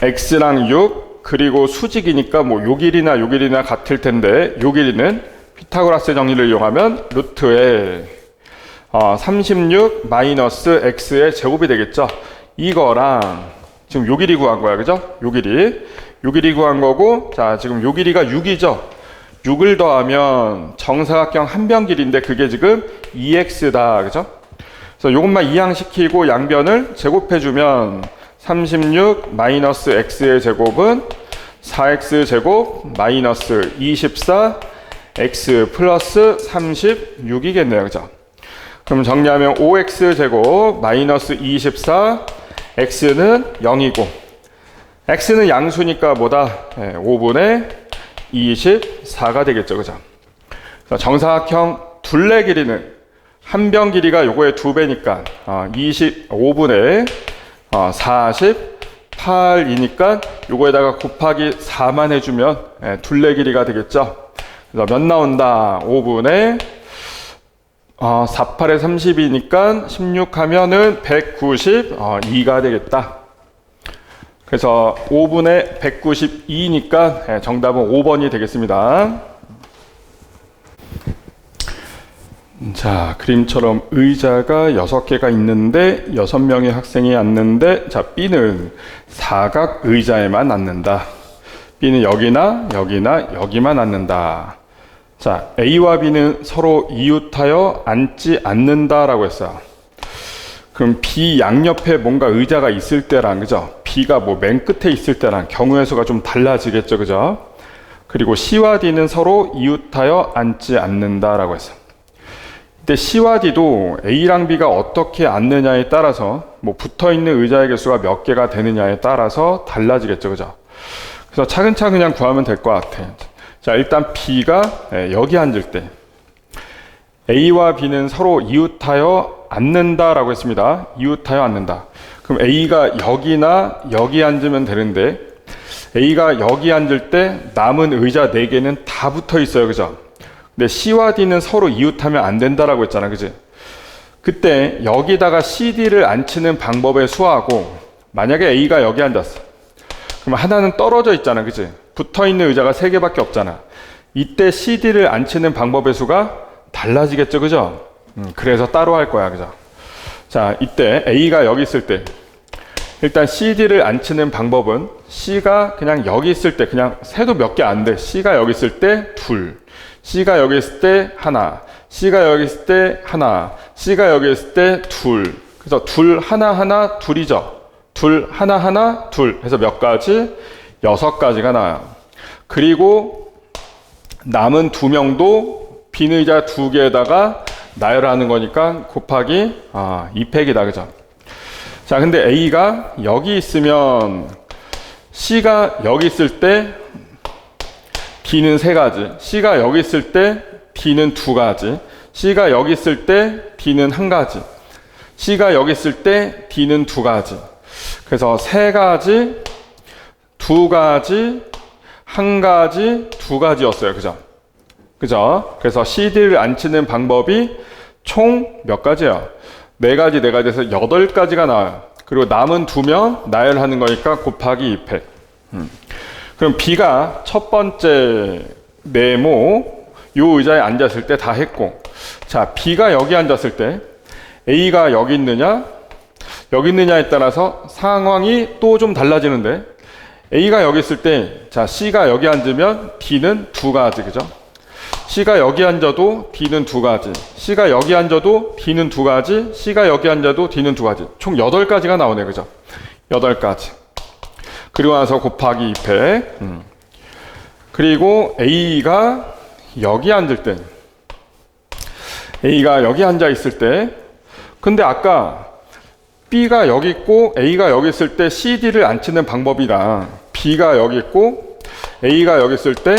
x랑 6, 그리고 수직이니까 뭐 요 길이나 요 길이나 같을 텐데, 요 길이는 피타고라스 정리를 이용하면 루트에 36 마이너스 x의 제곱이 되겠죠. 이거랑 지금 요 길이 구한 거야, 그죠? 요 길이 구한 거고, 자, 지금 요 길이가 6이죠. 6을 더하면 정사각형 한 변 길이인데 그게 지금 2x다, 그죠? 그래서 이것만 이항시키고 양변을 제곱해주면 36 마이너스 x의 제곱은 4x 제곱 마이너스 24 x 플러스 36이겠네요. 그죠? 그럼 정리하면 5x 제곱 마이너스 24 x는 0이고 x는 양수니까 뭐다? 5분의 24가 되겠죠. 그죠? 정사각형 둘레 길이는 한 변 길이가 요거의 2배니까 25분의 48이니까 요거에다가 곱하기 4만 해주면 둘레 길이가 되겠죠. 그래서 몇 나온다? 5분의 48에 30이니까 16 하면은 192가 되겠다. 그래서 5분의 192니까 정답은 5번이 되겠습니다. 자, 그림처럼 의자가 6개가 있는데 6명의 학생이 앉는데, 자, B는 사각 의자에만 앉는다. B는 여기나 여기나 여기만 앉는다. 자, A와 B는 서로 이웃하여 앉지 않는다라고 했어요. 그럼 B 양옆에 뭔가 의자가 있을 때랑, 그죠? B가 뭐 맨 끝에 있을 때랑 경우의 수가 좀 달라지겠죠, 그죠? 그리고 C와 D는 서로 이웃하여 앉지 않는다라고 했어요. 근데 C와 D도 A랑 B가 어떻게 앉느냐에 따라서 뭐 붙어있는 의자의 개수가 몇 개가 되느냐에 따라서 달라지겠죠, 그죠? 그래서 차근차근 그냥 구하면 될 것 같아요. 자, 일단 B가 여기 앉을 때 A와 B는 서로 이웃하여 앉는다라고 했습니다. 이웃하여 앉는다. 그럼 A가 여기나 여기 앉으면 되는데 A가 여기 앉을 때 남은 의자 4개는 다 붙어 있어요, 그죠? 근데 C와 D는 서로 이웃하면 안 된다라고 했잖아, 그지? 그때 여기다가 CD를 앉히는 방법의 수하고 만약에 A가 여기 앉았어. 그럼 하나는 떨어져 있잖아, 그지? 붙어있는 의자가 3개밖에 없잖아. 이때 CD를 앉히는 방법의 수가 달라지겠죠, 그죠? 그래서 따로 할 거야, 그죠? 자, 이때 A가 여기 있을 때 일단 CD를 앉히는 방법은 C가 그냥 여기 있을 때 그냥 세도 몇 개 안 돼. C가 여기 있을 때 둘, C가 여기 있을 때 하나, C가 여기 있을 때 하나, C가 여기 있을 때 둘. 그래서 둘, 하나, 하나, 둘이죠. 둘, 하나, 하나, 둘 해서 몇 가지? 6가지가 나와요. 그리고 남은 2명도 빈 의자 2개에다가 나열하는 거니까 곱하기 2팩이다, 그죠? 자, 근데 A가 여기 있으면 C가 여기 있을 때 D는 3가지, C가 여기 있을 때 D는 2가지, C가 여기 있을 때 D는 1가지, C가 여기 있을 때 D는 2가지. 그래서 3가지, 2가지, 1가지, 2가지였어요. 그죠? 그죠? 그래서 CD를 앉히는 방법이 총 몇 가지야? 4가지, 4가지에서 8가지가 나와요. 그리고 남은 2명 나열하는 거니까 곱하기 2팩. 그럼 B가 첫 번째 네모 요 의자에 앉았을 때 다 했고, 자, B가 여기 앉았을 때 A가 여기 있느냐 여기 있느냐에 따라서 상황이 또 좀 달라지는데, A가 여기 있을 때, 자, C가 여기 앉으면 D는 2가지, 그죠? C가 여기 앉아도 D는 2가지, C가 여기 앉아도 D는 2가지, C가 여기 앉아도 D는 2가지. 총 8가지가 나오네, 그죠? 8가지. 그리고 나서 곱하기 2팩. 그리고 A가 여기 앉을 때, A가 여기 앉아 있을 때, 근데 아까 B가 여기 있고 A가 여기 있을 때 CD를 앉히는 방법이랑 B가 여기 있고 A가 여기 있을 때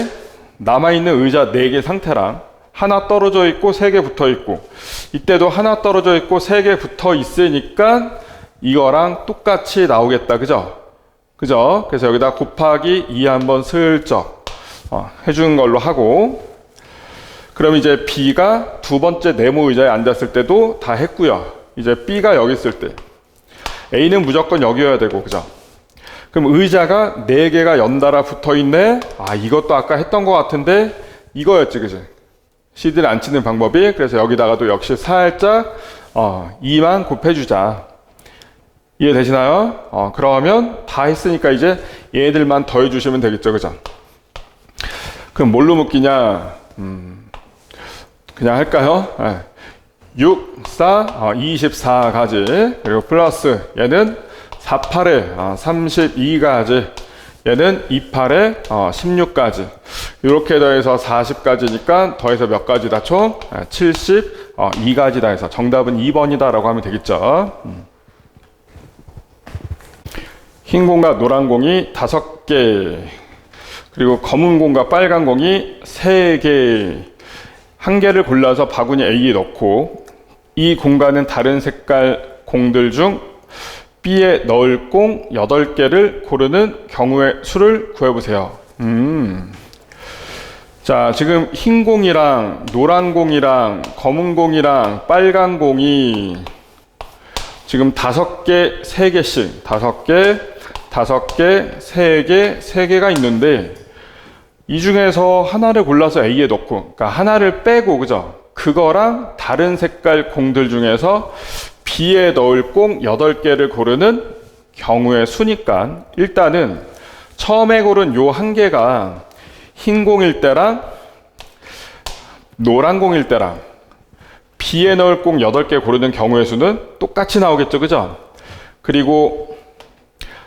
남아있는 의자 4개 상태랑 하나 떨어져 있고 3개 붙어 있고, 이때도 하나 떨어져 있고 3개 붙어 있으니까 이거랑 똑같이 나오겠다, 그죠? 그죠? 그래서 여기다 곱하기 2 한번 슬쩍 해주는 걸로 하고, 그럼 이제 B가 두 번째 네모 의자에 앉았을 때도 다 했고요. 이제 B가 여기 있을 때 A는 무조건 여기여야 되고, 그죠? 그럼 의자가 4개가 연달아 붙어 있네. 이것도 아까 했던 것 같은데 이거였지, 그지? CD를 앉히는 방법이. 그래서 여기다가도 역시 살짝 2만 곱해주자. 이해되시나요? 그러면 다 했으니까 이제 얘들만 더해주시면 되겠죠, 그죠? 그럼 뭘로 묶이냐? 그냥 할까요? 6, 4, 24가지. 그리고 플러스 얘는 4, 8에 32가지. 얘는 2, 8에 16가지. 이렇게 더해서 40가지니까 더해서 몇 가지다 총? 72가지다 해서 정답은 2번이다 라고 하면 되겠죠. 흰 공과 노란 공이 5개. 그리고 검은 공과 빨간 공이 3개. 한 개를 골라서 바구니 A에 넣고 이 공간은 다른 색깔 공들 중 B에 넣을 공 8개를 고르는 경우의 수를 구해보세요. 자, 지금 흰 공이랑 노란 공이랑 검은 공이랑 빨간 공이 지금 5개, 3개씩 5개, 5개, 3개, 3개가 있는데 이 중에서 하나를 골라서 A에 넣고, 그러니까 하나를 빼고, 그죠? 그거랑 다른 색깔 공들 중에서 B에 넣을 공 8개를 고르는 경우의 수니까 일단은 처음에 고른 요 한 개가 흰 공일 때랑 노란 공일 때랑 B에 넣을 공 8개 고르는 경우의 수는 똑같이 나오겠죠, 그죠? 그리고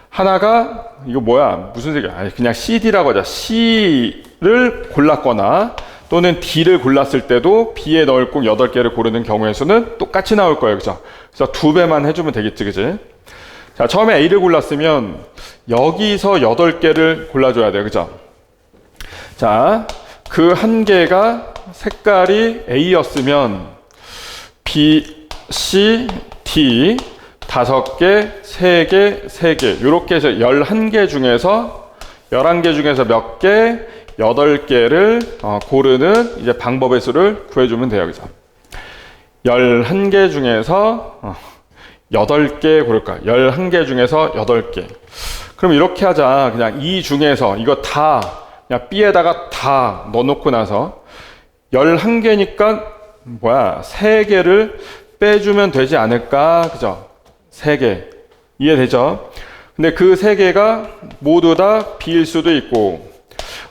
하나가 이거 뭐야? 무슨 색이야? 그냥 CD라고 하자. C를 골랐거나 또는 D를 골랐을 때도 B에 넣을 공 8개를 고르는 경우의 수는 똑같이 나올 거예요. 그죠? 그래서 2배만 해주면 되겠지, 그지? 자, 처음에 A를 골랐으면 여기서 8개를 골라줘야 돼요. 그죠? 자, 그 한 개가 색깔이 A였으면 B, C, D 5개, 3개, 3개 이렇게 해서 11개 중에서 몇 개? 8개를 고르는 이제 방법의 수를 구해주면 돼요. 그죠? 11개 중에서 8개 고를까? 11개 중에서 8개. 그럼 이렇게 하자. 그냥 이 중에서 이거 다 그냥 B에다가 다 넣어놓고 나서 11개니까 3개를 빼주면 되지 않을까? 그죠? 3개. 이해되죠? 근데 그 3개가 모두 다 B일 수도 있고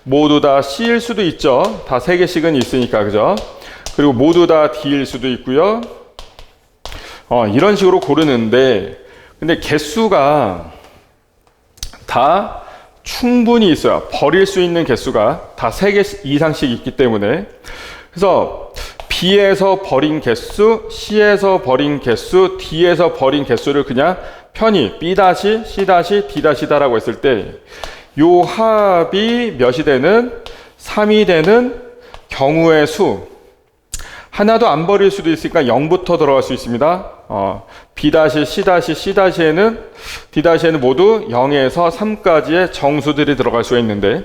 모두 다 C일 수도 있죠. 다 3개씩은 있으니까, 그죠? 그리고 모두 다 D일 수도 있고요. 이런 식으로 고르는데 근데 개수가 다 충분히 있어요. 버릴 수 있는 개수가 다 3개 이상씩 있기 때문에 그래서 B에서 버린 개수, C에서 버린 개수, D에서 버린 개수를 그냥 편히 B-, C-, D-다라고 했을 때 요 합이 몇이 되는 3이 되는 경우의 수 하나도 안 버릴 수도 있으니까 0부터 들어갈 수 있습니다. B-, C-, C-에는 D-에는 모두 0에서 3까지의 정수들이 들어갈 수 있는데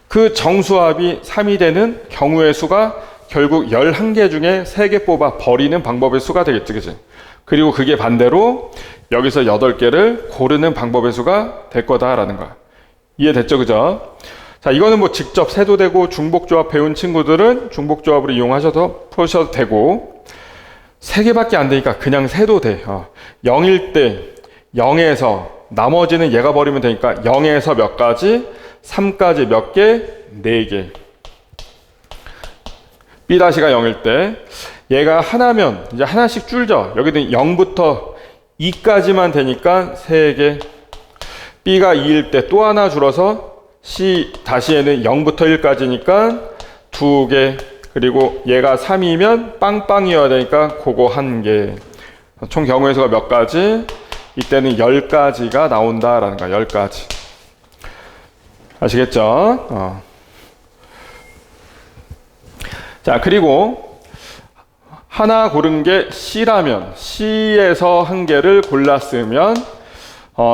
그 정수합이 3이 되는 경우의 수가 결국 11개 중에 3개 뽑아 버리는 방법의 수가 되겠지, 그치? 그리고 그게 반대로 여기서 8개를 고르는 방법의 수가 될 거다라는 거야. 이해됐죠, 그죠? 자, 이거는 뭐 직접 세도 되고 중복조합 배운 친구들은 중복조합으로 이용하셔도 푸셔도 되고 3개밖에 안 되니까 그냥 세도 돼. 0일 때 0에서 나머지는 얘가 버리면 되니까 0에서 몇 가지? 3까지 몇 개? 4개. B-가 0일 때 얘가 하나면 이제 하나씩 줄죠. 여기는 0부터 2까지만 되니까 3개. B가 2일 때 또 하나 줄어서 C-에는 0부터 1까지니까 2개. 그리고 얘가 3이면 빵빵이어야 되니까 그거 1개. 총 경우의 수가 몇 가지? 이때는 10가지가 나온다라는 거야. 10가지. 아시겠죠? 자, 그리고 하나 고른 게 C라면 C에서 1개를 골랐으면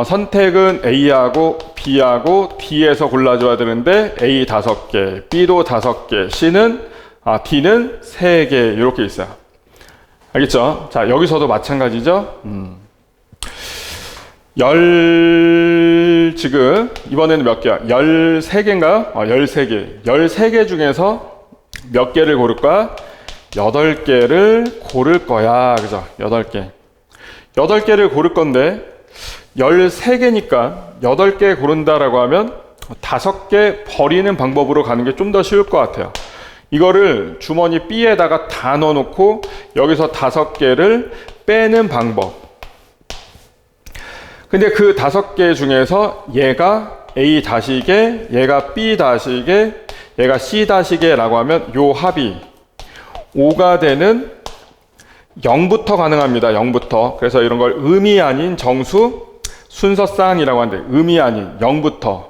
선택은 A하고 B하고 D에서 골라줘야 되는데 A 5개, B도 5개, D는 3개 이렇게 있어요. 알겠죠? 자, 여기서도 마찬가지죠. 지금 이번에는 몇 개야? 13개인가요? 13개. 13개 중에서 몇 개를 고를까? 8개를 고를 거야. 그죠? 8개. 8개를 고를 건데 13개니까 8개 고른다라고 하면 5개 버리는 방법으로 가는 게 좀 더 쉬울 것 같아요. 이거를 주머니 B에다가 다 넣어놓고 여기서 5개를 빼는 방법. 근데 그 5개 중에서 얘가 A 다시개, 얘가 B 다시개, 얘가 C 다시개라고 하면 요 합이 5가 되는 0부터 가능합니다. 0부터. 그래서 이런 걸 음이 아닌 정수 순서쌍이라고 하는데 음이 아닌 0부터.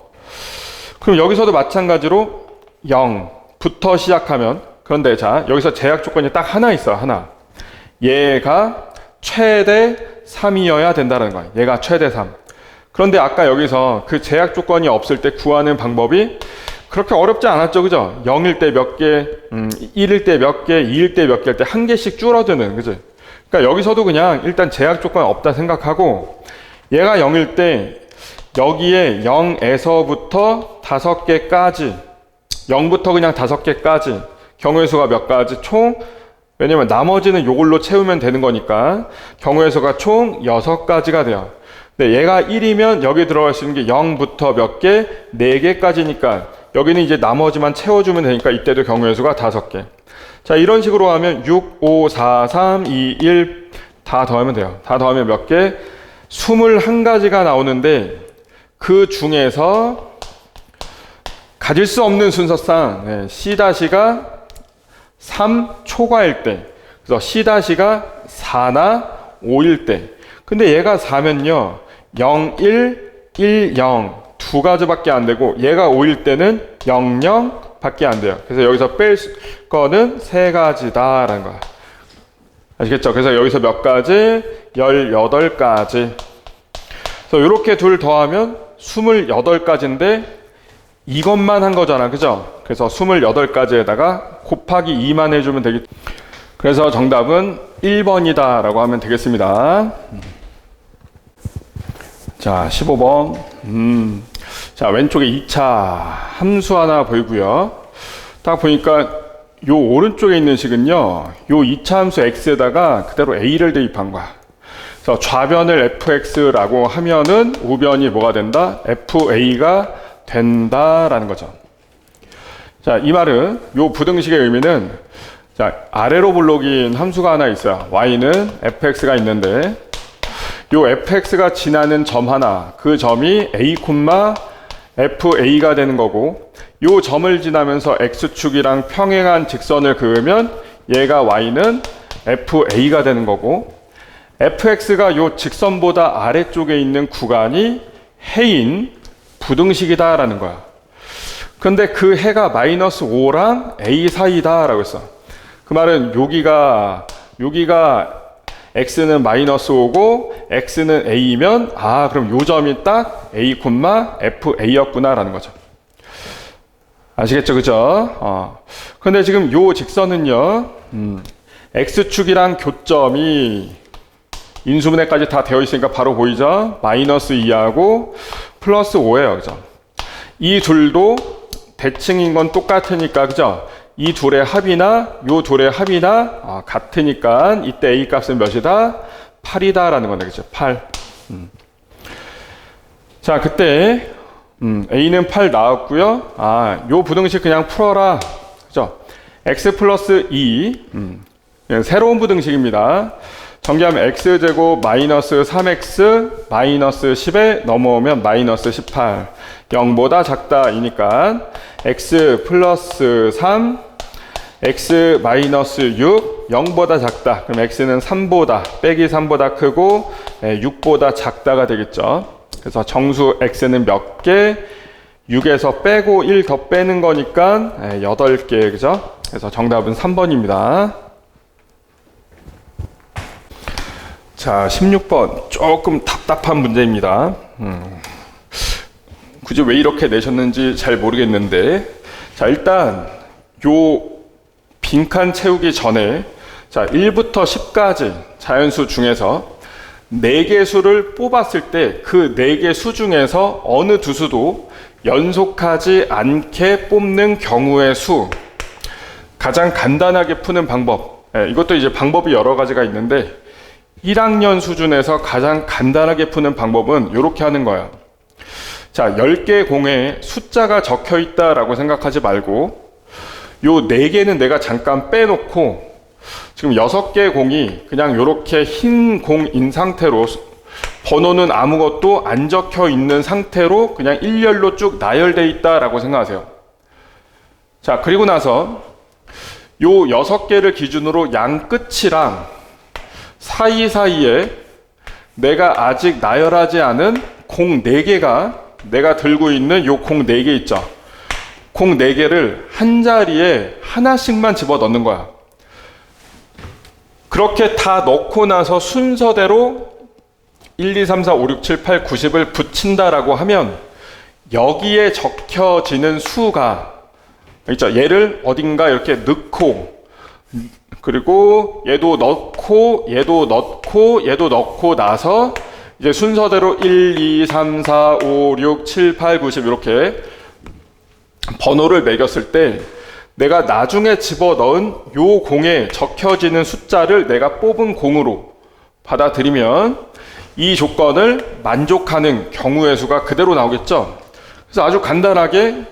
그럼 여기서도 마찬가지로 0부터 시작하면, 그런데 자 여기서 제약 조건이 딱 하나 있어. 하나. 얘가 최대 3이어야 된다는 거야. 얘가 최대 3. 그런데 아까 여기서 그 제약 조건이 없을 때 구하는 방법이 그렇게 어렵지 않았죠, 그죠? 0일 때 몇 개, 1일 때 몇 개, 2일 때 몇 개 할 때 한 개씩 줄어드는, 그죠? 그러니까 여기서도 그냥 일단 제약 조건이 없다 생각하고, 얘가 0일 때 여기에 0에서부터 5개까지, 0부터 그냥 5개까지, 경우의 수가 몇 가지? 총, 왜냐면 나머지는 요걸로 채우면 되는 거니까 경우의 수가 총 6가지가 돼요. 근데 얘가 1이면 여기 들어갈 수 있는 게 0부터 몇 개? 4개까지니까 여기는 이제 나머지만 채워주면 되니까 이때도 경우의 수가 5개. 자, 이런 식으로 하면 6, 5, 4, 3, 2, 1 다 더하면 돼요. 다 더하면 몇 개? 21가지가 나오는데 그 중에서 가질 수 없는 순서상 C-가 3 초과일 때, 그래서 C-가 4나 5일 때. 근데 얘가 4면요 0, 1, 1, 0 두 가지밖에 안 되고, 얘가 5일 때는 0, 0 밖에 안 돼요. 그래서 여기서 뺄 거는 3가지다라는 거야. 아시겠죠? 그래서 여기서 몇 가지? 18가지. 그래서 이렇게 둘 더하면 28가지인데 이것만 한 거잖아, 그죠? 그래서 28가지에다가 곱하기 2만 해주면 되겠. 그래서 정답은 1번이다 라고 하면 되겠습니다. 자, 15번. 자, 왼쪽에 2차 함수 하나 보이고요. 딱 보니까 요 오른쪽에 있는 식은요, 요 2차 함수 x에다가 그대로 a를 대입한 거야. 그래서 좌변을 fx라고 하면은 우변이 뭐가 된다? fa가 된다라는 거죠. 자, 이 말은 요 부등식의 의미는, 자, 아래로 블록인 함수가 하나 있어요. y는 fx가 있는데 요 fx가 지나는 점 하나, 그 점이 a, fa가 되는 거고, 요 점을 지나면서 x축이랑 평행한 직선을 그으면 얘가 y는 fa가 되는 거고, fx가 요 직선보다 아래쪽에 있는 구간이 해인 부등식이다 라는 거야. 근데 그 해가 마이너스 5랑 a 사이다 라고 했어. 그 말은 여기가 x는 마이너스 5고 x는 a이면, 아, 그럼 요 점이 딱 a, fa였구나 라는 거죠. 아시겠죠, 그죠? 근데 지금 요 직선은요, x축이랑 교점이 인수분해까지 다 되어 있으니까 바로 보이죠? 마이너스 2하고 플러스 5예요, 그죠? 이 둘도 대칭인 건 똑같으니까, 그죠? 이 둘의 합이나 요 둘의 합이나 같으니까 이때 a 값은 몇이다? 8이다 라는 건데, 그죠? 8. 자, 그때 a는 8 나왔고요. 요 부등식 그냥 풀어라, 그죠? x 플러스 2, 새로운 부등식입니다. 정리하면 x제곱 마이너스 3x 마이너스 10에 넘어오면 마이너스 18, 0보다 작다 이니까 x 플러스 3, x 마이너스 6, 0보다 작다. 그럼 x는 3보다, 빼기 3보다 크고 6보다 작다가 되겠죠. 그래서 정수 x는 몇 개? 6에서 빼고 1 더 빼는 거니까 8개, 그죠? 그래서 정답은 3번입니다. 자, 16번. 조금 답답한 문제입니다. 굳이 왜 이렇게 내셨는지 잘 모르겠는데, 자, 일단 요 빈칸 채우기 전에, 자, 1부터 10까지 자연수 중에서 4개 수를 뽑았을 때 그 4개 수 중에서 어느 두 수도 연속하지 않게 뽑는 경우의 수, 가장 간단하게 푸는 방법. 이것도 이제 방법이 여러 가지가 있는데 1학년 수준에서 가장 간단하게 푸는 방법은 이렇게 하는 거야. 자, 10개 공에 숫자가 적혀 있다라고 생각하지 말고 요 4개는 내가 잠깐 빼놓고 지금 6개 공이 그냥 이렇게 흰 공인 상태로 번호는 아무것도 안 적혀 있는 상태로 그냥 일렬로 쭉 나열되어 있다라고 생각하세요. 자, 그리고 나서 요 6개를 기준으로 양 끝이랑 사이사이에 내가 아직 나열하지 않은 공 4개가 내가 들고 있는 요 공 4개 있죠. 공 4개를 한 자리에 하나씩만 집어 넣는 거야. 그렇게 다 넣고 나서 순서대로 1, 2, 3, 4, 5, 6, 7, 8, 90을 붙인다라고 하면 여기에 적혀지는 수가 있죠. 얘를 어딘가 이렇게 넣고 그리고 얘도 넣고 얘도 넣고 얘도 넣고 나서 이제 순서대로 1, 2, 3, 4, 5, 6, 7, 8, 90 이렇게 번호를 매겼을 때 내가 나중에 집어넣은 요 공에 적혀지는 숫자를 내가 뽑은 공으로 받아들이면 이 조건을 만족하는 경우의 수가 그대로 나오겠죠. 그래서 아주 간단하게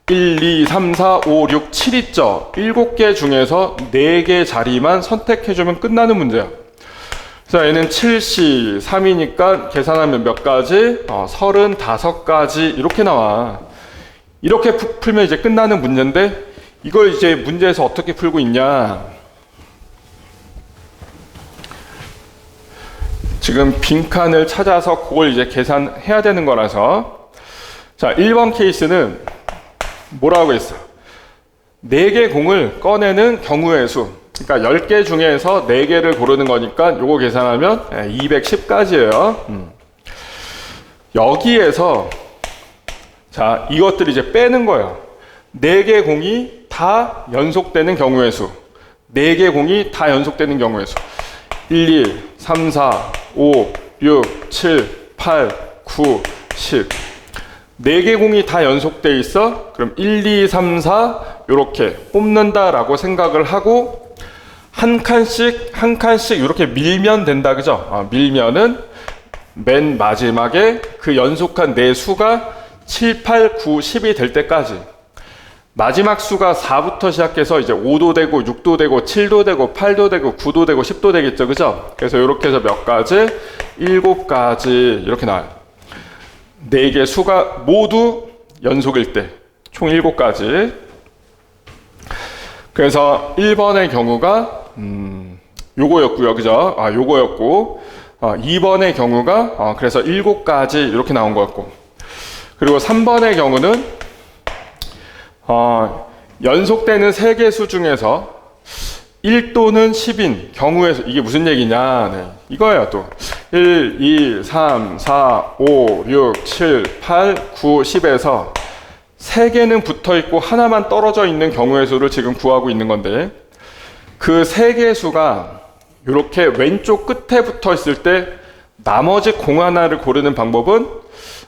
1, 2, 3, 4, 5, 6, 7 있죠. 7개 중에서 4개 자리만 선택해주면 끝나는 문제야. 그래서 얘는 7C 3이니까 계산하면 몇 가지? 35가지 이렇게 나와. 이렇게 풀면 이제 끝나는 문제인데 이걸 이제 문제에서 어떻게 풀고 있냐. 지금 빈칸을 찾아서 그걸 이제 계산해야 되는 거라서. 자, 1번 케이스는 뭐라고 했어? 4개 공을 꺼내는 경우의 수. 그러니까 10개 중에서 4개를 고르는 거니까 요거 계산하면 210까지예요. 여기에서 자, 이것들 이제 빼는 거예요. 4개 공이 다 연속되는 경우의 수. 4개 공이 다 연속되는 경우의 수. 1, 2, 3, 4, 5, 6, 7, 8, 9, 10. 4개 공이 다 연속돼 있어. 그럼 1, 2, 3, 4 이렇게 뽑는다라고 생각을 하고 한 칸씩 이렇게 밀면 된다, 그죠? 밀면은 맨 마지막에 그 연속한 네 수가 7, 8, 9, 10이 될 때까지. 마지막 수가 4부터 시작해서 이제 5도 되고 6도 되고 7도 되고 8도 되고 9도 되고 10도 되겠죠, 그죠? 그래서 이렇게 해서 몇 가지? 7가지 이렇게 나와요. 4개 수가 모두 연속일 때 총 7가지. 그래서 1번의 경우가 요거였고요, 그죠? 요거였고 2번의 경우가 그래서 7가지 이렇게 나온 거였고, 그리고 3번의 경우는 연속되는 3개 수 중에서 1 또는 10인 경우에서 이게 무슨 얘기냐, 네, 이거예요. 또 1, 2, 3, 4, 5, 6, 7, 8, 9, 10에서 3개는 붙어있고 하나만 떨어져 있는 경우의 수를 지금 구하고 있는 건데, 그 3개 수가 이렇게 왼쪽 끝에 붙어 있을 때 나머지 공 하나를 고르는 방법은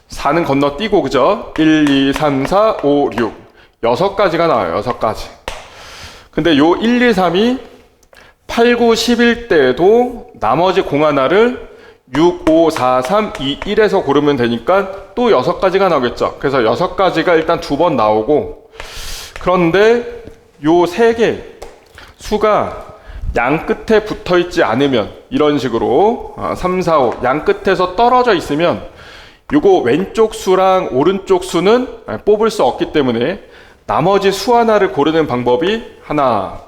4는 건너뛰고, 그죠? 1, 2, 3, 4, 5, 6 6가지가 나와요. 6가지. 근데 요 1, 2, 3이 8, 9, 10일 때도 나머지 공 하나를 6, 5, 4, 3, 2, 1에서 고르면 되니까 또 6가지가 나오겠죠. 그래서 6가지가 일단 2번 나오고, 그런데 요 3개 수가 양 끝에 붙어 있지 않으면, 이런 식으로 3, 4, 5 양 끝에서 떨어져 있으면 요거 왼쪽 수랑 오른쪽 수는 뽑을 수 없기 때문에 나머지 수 하나를 고르는 방법이 하나,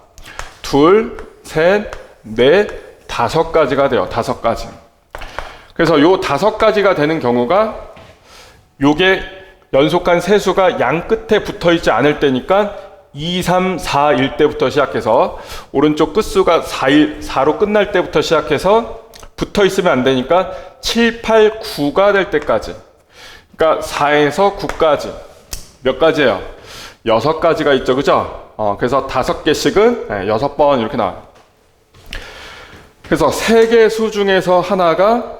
둘, 셋, 넷, 5가지가 돼요. 5가지. 그래서 요 5가지가 되는 경우가 요게 연속한 세수가 양 끝에 붙어 있지 않을 때니까 2, 3, 4일 때부터 시작해서 오른쪽 끝수가 4로 끝날 때부터 시작해서 붙어 있으면 안 되니까 7, 8, 9가 될 때까지. 그러니까 4에서 9까지. 몇 가지예요? 6가지가 있죠, 그죠? 그래서 5개씩은 6번 이렇게 나와요. 그래서 3개 수 중에서 하나가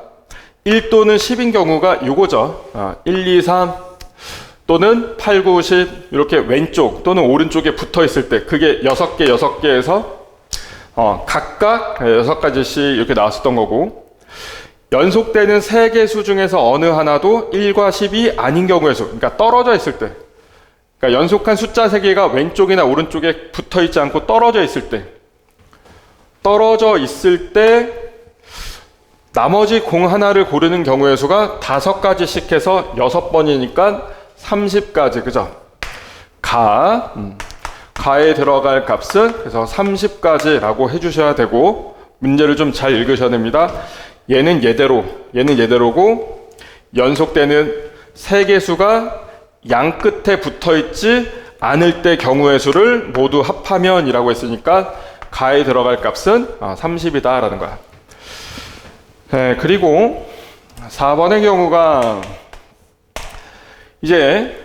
1 또는 10인 경우가 요거죠. 1, 2, 3 또는 8, 9, 10 이렇게 왼쪽 또는 오른쪽에 붙어 있을 때, 그게 6개에서 각각 6가지씩 이렇게 나왔었던 거고, 연속되는 3개 수 중에서 어느 하나도 1과 10이 아닌 경우의 수, 그러니까 떨어져 있을 때, 그러니까 연속한 숫자 3개가 왼쪽이나 오른쪽에 붙어 있지 않고 떨어져 있을 때 나머지 공 하나를 고르는 경우의 수가 5가지씩 해서 6번이니까 30가지, 그죠? 가에 들어갈 값은 그래서 30가지라고 해주셔야 되고, 문제를 좀 잘 읽으셔야 됩니다. 얘는 얘대로고, 연속되는 3개 수가 양 끝에 붙어 있지 않을 때 경우의 수를 모두 합하면 이라고 했으니까 가에 들어갈 값은 30이다 라는 거야. 네, 그리고 4번의 경우가 이제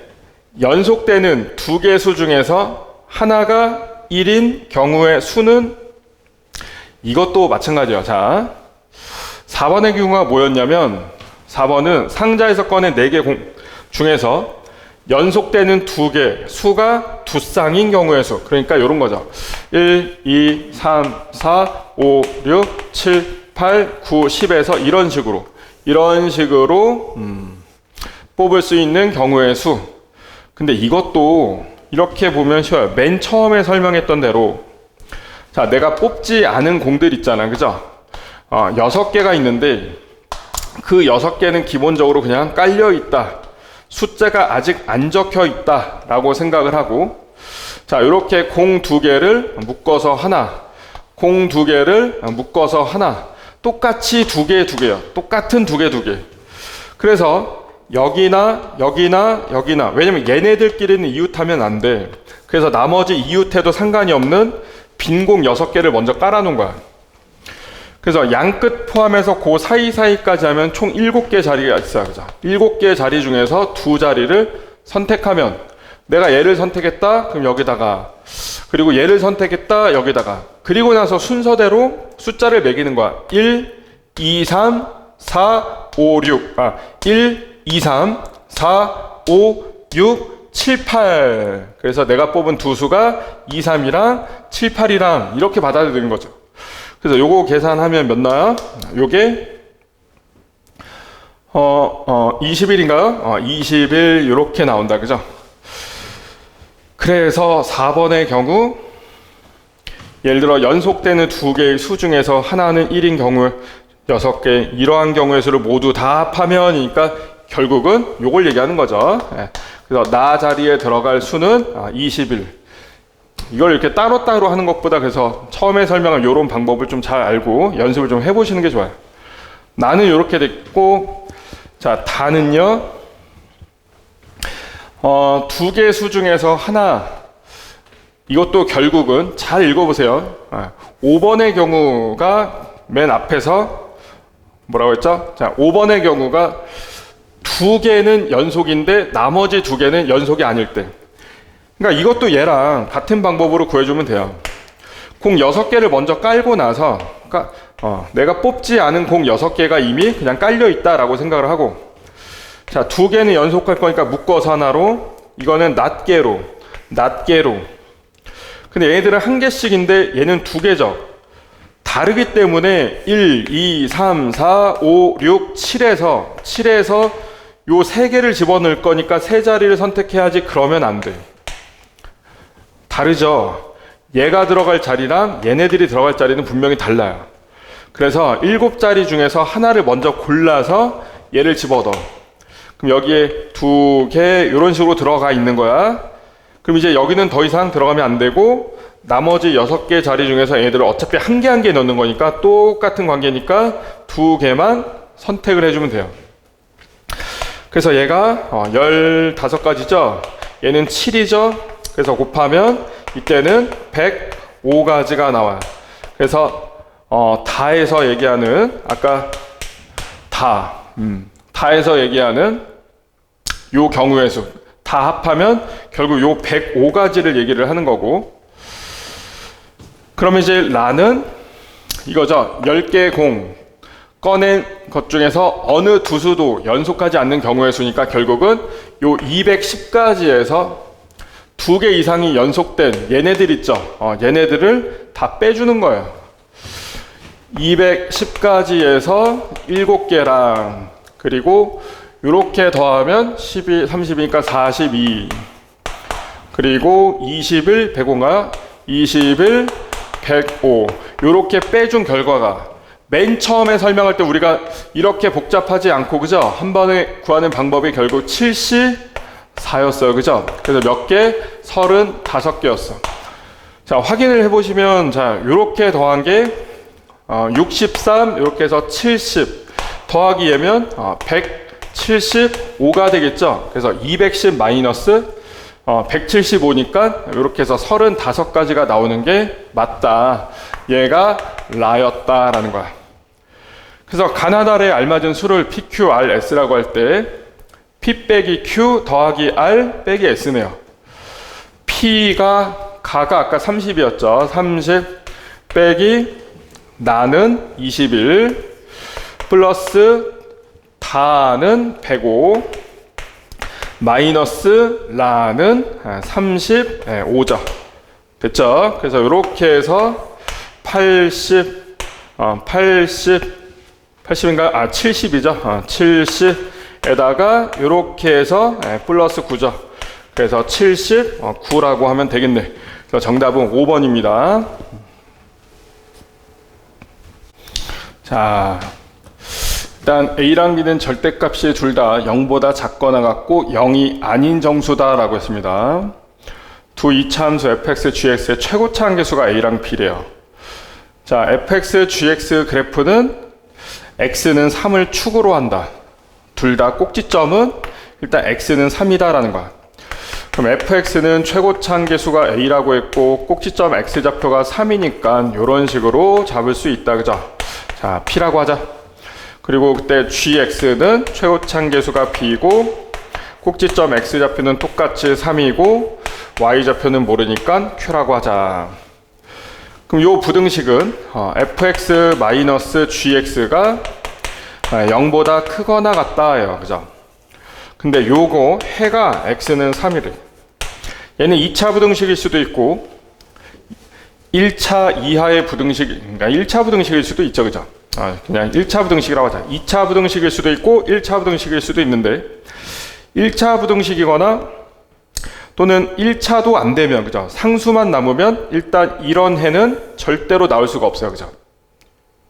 연속되는 2개 수 중에서 하나가 1인 경우의 수는 이것도 마찬가지예요. 자, 4번의 경우가 뭐였냐면 4번은 상자에서 꺼낸 4개 중에서 연속되는 2개 수가 두 쌍인 경우의 수. 그러니까 이런 거죠. 1, 2, 3, 4, 5, 6, 7, 8, 9, 10에서 이런 식으로 뽑을 수 있는 경우의 수. 근데 이것도 이렇게 보면 쉬워요. 맨 처음에 설명했던 대로, 자, 내가 뽑지 않은 공들 있잖아, 그죠? 6개가 있는데 그 6개는 기본적으로 그냥 깔려 있다, 숫자가 아직 안 적혀 있다 라고 생각을 하고, 자, 이렇게 공 2개를 묶어서 하나, 공 2개를 묶어서 하나, 똑같이 2개요. 똑같은 2개. 그래서 여기나 왜냐면 얘네들끼리는 이웃하면 안 돼. 그래서 나머지 이웃해도 상관이 없는 빈 공 6개를 먼저 깔아 놓은 거야. 그래서 양끝 포함해서 그 사이사이까지 하면 총 7개 자리가 있어요. 그죠? 7개 자리 중에서 2자리를 선택하면, 내가 얘를 선택했다, 그럼 여기다가, 그리고 얘를 선택했다, 여기다가, 그리고 나서 순서대로 숫자를 매기는 거야. 1, 2, 3, 4, 5, 6. 1, 2, 3, 4, 5, 6, 7, 8. 그래서 내가 뽑은 두 수가 2, 3이랑 7, 8이랑 이렇게 받아들이는 거죠. 그래서 요거 계산하면 몇 나와요? 요게 20일인가요? 20일 이렇게 나온다, 그죠? 그래서 4번의 경우, 예를 들어 연속되는 2개의 수 중에서 하나는 1인 경우 6개, 이러한 경우의 수를 모두 다 합하면이니까 결국은 요걸 얘기하는 거죠. 그래서 나 자리에 들어갈 수는 20일. 이걸 이렇게 따로따로 하는 것보다, 그래서 처음에 설명한 요런 방법을 좀 잘 알고 연습을 좀 해보시는 게 좋아요. 나는 이렇게 됐고, 자, 다는요, 2개 수 중에서 하나, 이것도 결국은 잘 읽어보세요. 5번의 경우가 맨 앞에서 뭐라고 했죠? 자, 5번의 경우가 2개는 연속인데 나머지 2개는 연속이 아닐 때. 그러니까 이것도 얘랑 같은 방법으로 구해주면 돼요. 공 6개를 먼저 깔고 나서, 그러니까 내가 뽑지 않은 공 6개가 이미 그냥 깔려 있다라고 생각을 하고, 자, 2개는 연속할 거니까 묶어서 하나로, 이거는 낱개로. 근데 얘네들은 1개씩인데 얘는 2개죠. 다르기 때문에 1, 2, 3, 4, 5, 6, 7에서 요 3개를 집어넣을 거니까 3자리를 선택해야지. 그러면 안 돼. 다르죠. 얘가 들어갈 자리랑 얘네들이 들어갈 자리는 분명히 달라요. 그래서 7자리 중에서 하나를 먼저 골라서 얘를 집어넣어. 그럼 여기에 2개 이런 식으로 들어가 있는 거야. 그럼 이제 여기는 더 이상 들어가면 안 되고, 나머지 6개 자리 중에서 얘네들을 어차피 한 개 넣는 거니까 똑같은 관계니까 2개만 선택을 해주면 돼요. 그래서 얘가 15가지죠. 얘는 7이죠. 그래서 곱하면 이때는 105가지가 나와요. 그래서 다에서 얘기하는, 아까 다에서 얘기하는 요 경우의 수 다 합하면 결국 요 105가지를 얘기를 하는 거고, 그러면 이제 라는 이거죠. 10개의 공 꺼낸 것 중에서 어느 두 수도 연속하지 않는 경우의 수니까 결국은 요 210가지에서 2개 이상이 연속된 얘네들 있죠. 얘네들을 다 빼주는 거예요. 210가지에서 7개랑, 그리고 이렇게 더하면 12, 30이니까 42. 그리고 21, 105인가요? 21, 105 요렇게 빼준 결과가 맨 처음에 설명할 때 우리가 이렇게 복잡하지 않고 그죠? 한 번에 구하는 방법이 결국 74였어요. 그죠? 그래서 몇 개? 35개였어. 자, 확인을 해보시면 자, 요렇게 더한 게 63 이렇게 해서 70 더하기 얘면 175가 되겠죠. 그래서 210 마이너스 175니까 이렇게 해서 35가지가 나오는 게 맞다. 얘가 라였다 라는 거야. 그래서 가나다라에 알맞은 수를 PQRS라고 할 때 P 빼기 Q 더하기 R 빼기 S네요. P가 가가 아까 30이었죠. 30 빼기 나는 21 플러스 다는 105 마이너스 라는 35죠. 됐죠? 그래서 이렇게 해서 80인가요? 70이죠. 70에다가 이렇게 해서 플러스 9죠. 그래서 79라고 하면 되겠네. 그래서 정답은 5번입니다. 자, 일단 A랑 B는 절대값이 둘 다 0보다 작거나 같고 0이 아닌 정수다라고 했습니다. 두 이차함수 fx, gx의 최고차 한계수가 A랑 B래요. 자, fx, gx 그래프는 x는 3을 축으로 한다. 둘 다 꼭지점은 일단 x는 3이다라는 거야. 그럼 fx는 최고차 한계수가 A라고 했고 꼭지점 x좌표가 3이니까 이런 식으로 잡을 수 있다. 그죠? 자, P라고 하자. 그리고 그때 gx는 최고차 한계수가 B이고 꼭지점 x좌표는 똑같이 3이고 y좌표는 모르니까 q라고 하자. 그럼 요 부등식은 fx-gx가 0보다 크거나 같다예요. 그죠? 근데 요거 해가 x는 3이래. 얘는 2차 부등식일 수도 있고 1차 이하의 부등식, 그러니까 1차 부등식일 수도 있죠. 그죠? 그냥 1차 부등식이라고 하자. 2차 부등식일 수도 있고 1차 부등식일 수도 있는데 1차 부등식이거나 또는 1차도 안 되면 그죠? 상수만 남으면 일단 이런 해는 절대로 나올 수가 없어요. 그죠?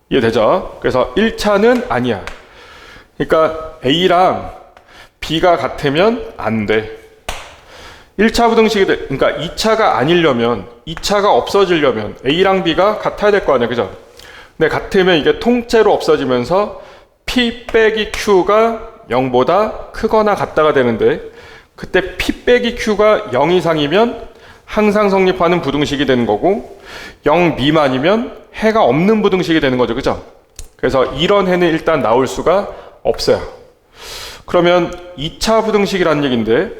이해되죠? 그래서 1차는 아니야. 그러니까 A랑 B가 같으면 안 돼. 1차 부등식이 그러니까 2차가 아니려면 2차가 없어지려면 A랑 B가 같아야 될 거 아니야. 그죠? 근데 같으면 이게 통째로 없어지면서 P 빼기 Q가 0보다 크거나 같다가 되는데 그때 P 빼기 Q가 0 이상이면 항상 성립하는 부등식이 되는 거고 0 미만이면 해가 없는 부등식이 되는 거죠. 그죠? 그래서 이런 해는 일단 나올 수가 없어요. 그러면 2차 부등식이라는 얘기인데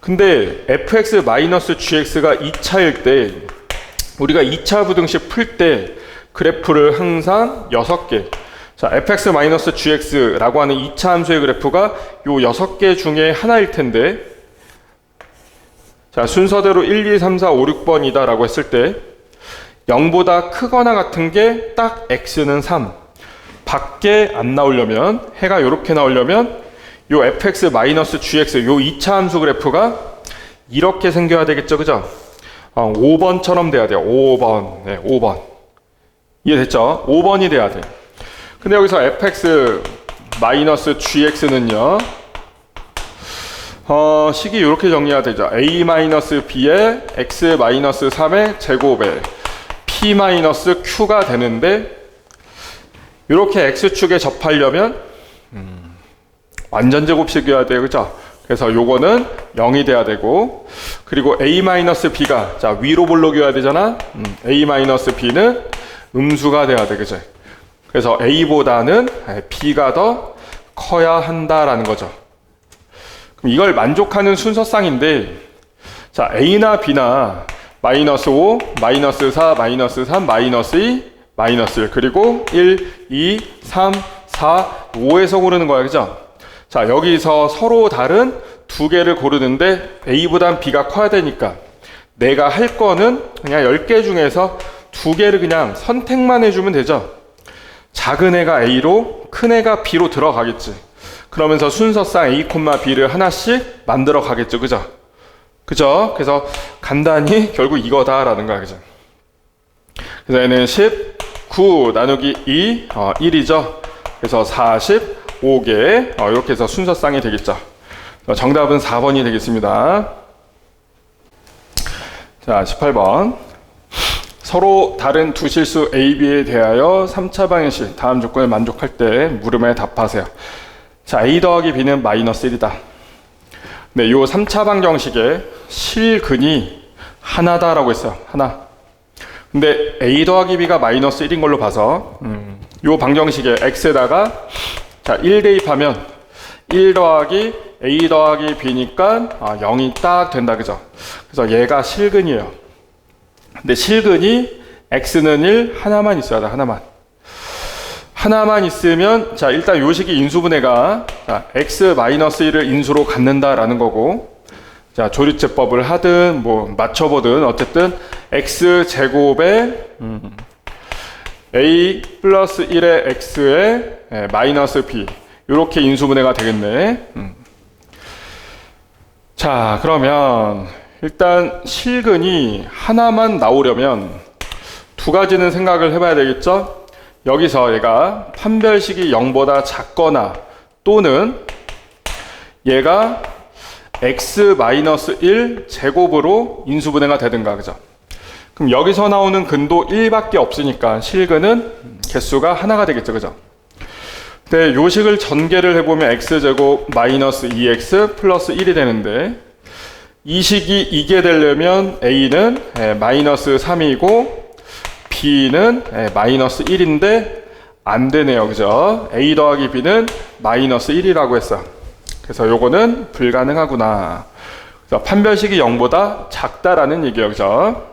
근데 fx-gx가 2차일 때 우리가 2차 부등식 풀 때 그래프를 항상 6개 자, fx-gx라고 하는 2차 함수의 그래프가 요 6개 중에 하나일 텐데 자, 순서대로 1, 2, 3, 4, 5, 6번이다 라고 했을 때 0보다 크거나 같은 게 딱 x는 3 밖에 안 나오려면 해가 이렇게 나오려면 요 fx-gx 요 2차 함수 그래프가 이렇게 생겨야 되겠죠. 그죠? 5번처럼 돼야 돼요. 5번. 네, 5번. 이해됐죠? 5번이 돼야 돼. 근데 여기서 fx-gx는요. 식이 이렇게 정리가 되죠. a-b의 x-3의 제곱에 p-q가 되는데 이렇게 x축에 접하려면 완전 제곱식이어야 돼요. 그죠? 그래서 요거는 0이 돼야 되고 그리고 a-b가 자 위로 볼록이어야 되잖아. a-b는 음수가 돼야 돼. 그죠? 그래서 a보다는 b가 더 커야 한다라는 거죠. 그럼 이걸 만족하는 순서쌍인데 자 a나 b나 마이너스 5, 마이너스 4, 마이너스 3, 마이너스 2, 마이너스 1 그리고 1, 2, 3, 4, 5에서 고르는 거야. 그죠? 자 여기서 서로 다른 두 개를 고르는데 A보단 B가 커야 되니까 내가 할 거는 그냥 10개 중에서 두 개를 그냥 선택만 해주면 되죠. 작은 애가 A로 큰 애가 B로 들어가겠지. 그러면서 순서상 A, B를 하나씩 만들어 가겠죠. 그죠? 그죠? 그래서 간단히 결국 이거다라는 거야. 그죠? 그래서 얘는 19 나누기 2, 1이죠. 그래서 45개, 이렇게 해서 순서쌍이 되겠죠. 정답은 4번이 되겠습니다. 자, 18번. 서로 다른 두 실수 A, B에 대하여 3차 방정식 다음 조건을 만족할 때 물음에 답하세요. 자, A 더하기 B는 마이너스 1이다. 네, 요 3차 방정식의 실근이 하나다라고 했어요. 하나. 근데 A 더하기 B가 마이너스 1인 걸로 봐서 요 방정식에 X에다가 자, 1 대입하면 1 더하기 A 더하기 B니까 0이 딱 된다. 그죠? 그래서 얘가 실근이에요. 근데 실근이 X는 1 하나만 있어야 돼. 하나만 있으면 자, 일단 요 식이 인수분해가 자, X-1을 인수로 갖는다라는 거고, 자, 조립제법을 하든 뭐 맞춰보든 어쨌든 X제곱에 A 플러스 1의 X에 마이너스 B 이렇게 인수분해가 되겠네. 자, 그러면 일단 실근이 하나만 나오려면 두 가지는 생각을 해봐야 되겠죠. 여기서 얘가 판별식이 0보다 작거나 또는 얘가 x-1 제곱으로 인수분해가 되든가. 그죠? 그럼 여기서 나오는 근도 1밖에 없으니까 실근은 개수가 하나가 되겠죠. 그죠? 근데 요식을 전개를 해보면 x제곱 마이너스 2x 플러스 1이 되는데 이 식이 이게 되려면 a는 마이너스 3이고 b는 마이너스 1인데 안 되네요. 그죠? a 더하기 b는 마이너스 1이라고 했어. 그래서 요거는 불가능하구나. 그래서 판별식이 0보다 작다라는 얘기예요. 그죠?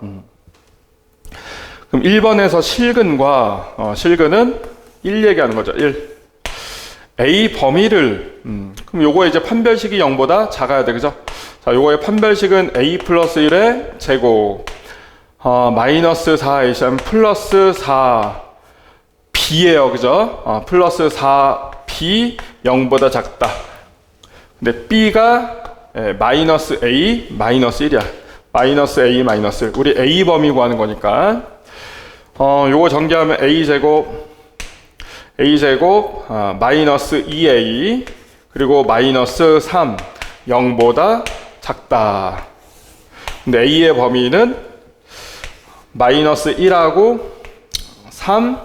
그럼 1번에서 실근과 실근은 1 얘기하는 거죠. 1. A 범위를 그럼 요거에 이제 판별식이 0보다 작아야 돼. 그죠? 자, 요거의 판별식은 A 플러스 1의 제곱 마이너스 4AC 플러스 4B예요. 그죠? 플러스 4B 0보다 작다. 근데 B가 마이너스 A 마이너스 1이야. 마이너스 A 마이너스 1. 우리 A 범위 구하는 거니까 요거 전개하면 A제곱 마이너스 2A 그리고 마이너스 3 0보다 작다. 근데 A의 범위는 마이너스 1하고 3,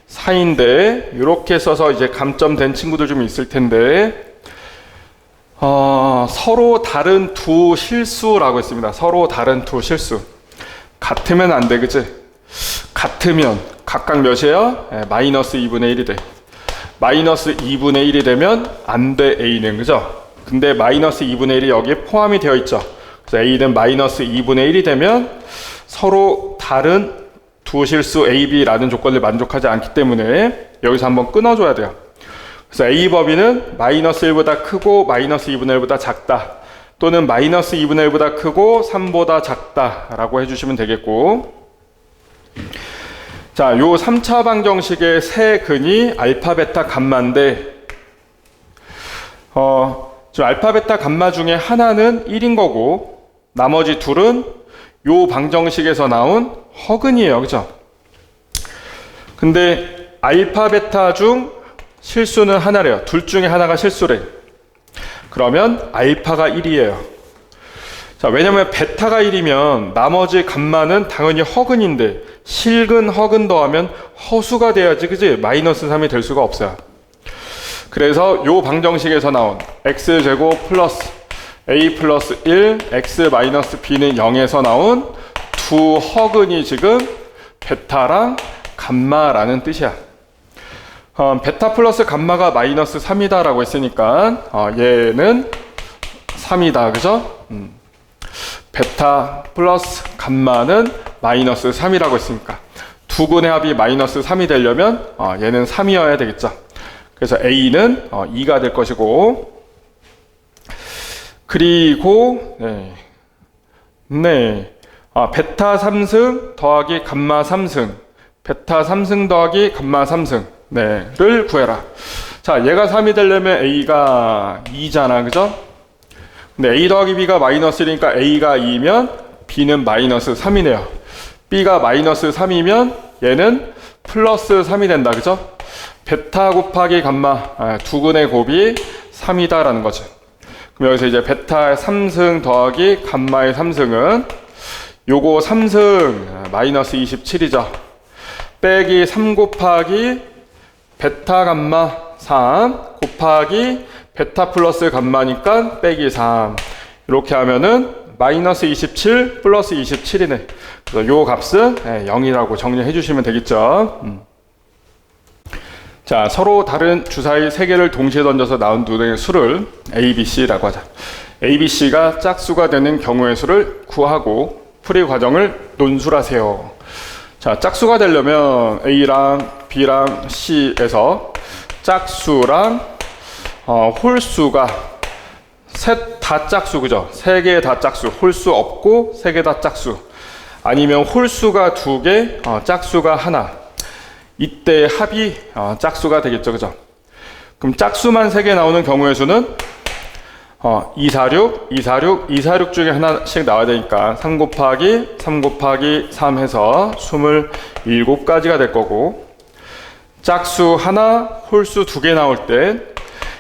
4인데 이렇게 써서 이제 감점된 친구들 좀 있을 텐데 서로 다른 두 실수라고 했습니다. 서로 다른 두 실수. 같으면 안 돼. 그치? 같으면 각각 몇이에요? 마이너스 2분의 1이 돼. 마이너스 2분의 1이 되면 안 돼. A는. 그죠? 근데 마이너스 2분의 1이 여기에 포함이 되어 있죠. 그래서 A는 마이너스 2분의 1이 되면 서로 다른 두 실수 A, B라는 조건을 만족하지 않기 때문에 여기서 한번 끊어줘야 돼요. 그래서 A 범위는 마이너스 1보다 크고 마이너스 2분의 1보다 작다. 또는 마이너스 2분의 1보다 크고 3보다 작다 라고 해주시면 되겠고, 자, 요 3차 방정식의 세 근이 알파, 베타, 감마인데 지금 알파, 베타, 감마 중에 하나는 1인 거고 나머지 둘은 요 방정식에서 나온 허근이에요. 그죠? 근데 알파, 베타 중 실수는 하나래요. 둘 중에 하나가 실수래. 그러면 알파가 1이에요. 자, 왜냐면 베타가 1이면 나머지 감마는 당연히 허근인데 실근, 허근 더하면 허수가 돼야지. 그지? 마이너스 3이 될 수가 없어요. 그래서 요 방정식에서 나온 x제곱 플러스 a 플러스 1 x 마이너스 b는 0에서 나온 두 허근이 지금 베타랑 감마라는 뜻이야. 베타 플러스 감마가 마이너스 3이다 라고 했으니까 얘는 3이다. 그죠? 베타 플러스 감마는 마이너스 3이라고 했으니까 두 근의 합이 마이너스 3이 되려면 얘는 3이어야 되겠죠. 그래서 A는 2가 될 것이고, 그리고 베타 3승 더하기 감마 3승, 베타 3승 더하기 감마 3승 를 구해라. 자, 얘가 3이 되려면 A가 2잖아. 그죠? 근데 A 더하기 B가 마이너스 1이니까 A가 2면 B는 마이너스 3이네요. B가 마이너스 3이면 얘는 플러스 3이 된다. 그죠? 베타 곱하기 감마 두근의 곱이 3이다 라는 거죠. 그럼 여기서 이제 베타의 3승 더하기 감마의 3승은 요거 3승 마이너스 27이죠. 빼기 3 곱하기 베타 감마 3 곱하기 베타 플러스 감마니까 빼기 3 이렇게 하면은 마이너스 27 플러스 27이네. 그래서 요 값은 0이라고 정리해 주시면 되겠죠. 자, 서로 다른 주사위 3개를 동시에 던져서 나온 두 개의 수를 A, B, C라고 하자. A, B, C가 짝수가 되는 경우의 수를 구하고 풀이 과정을 논술하세요. 자, 짝수가 되려면 A랑 B랑 C에서 짝수랑 홀수가 셋 다 짝수, 그죠? 3개 다 짝수, 홀수 없고 3개 다 짝수. 아니면 홀수가 2개, 짝수가 하나. 이때 합이 짝수가 되겠죠, 그죠? 그럼 짝수만 3개 나오는 경우의 수는 246, 246, 246 중에 하나씩 나와야 되니까 3 곱하기 3 곱하기 3 해서 27가지가 될 거고, 짝수 하나, 홀수 2개 나올 때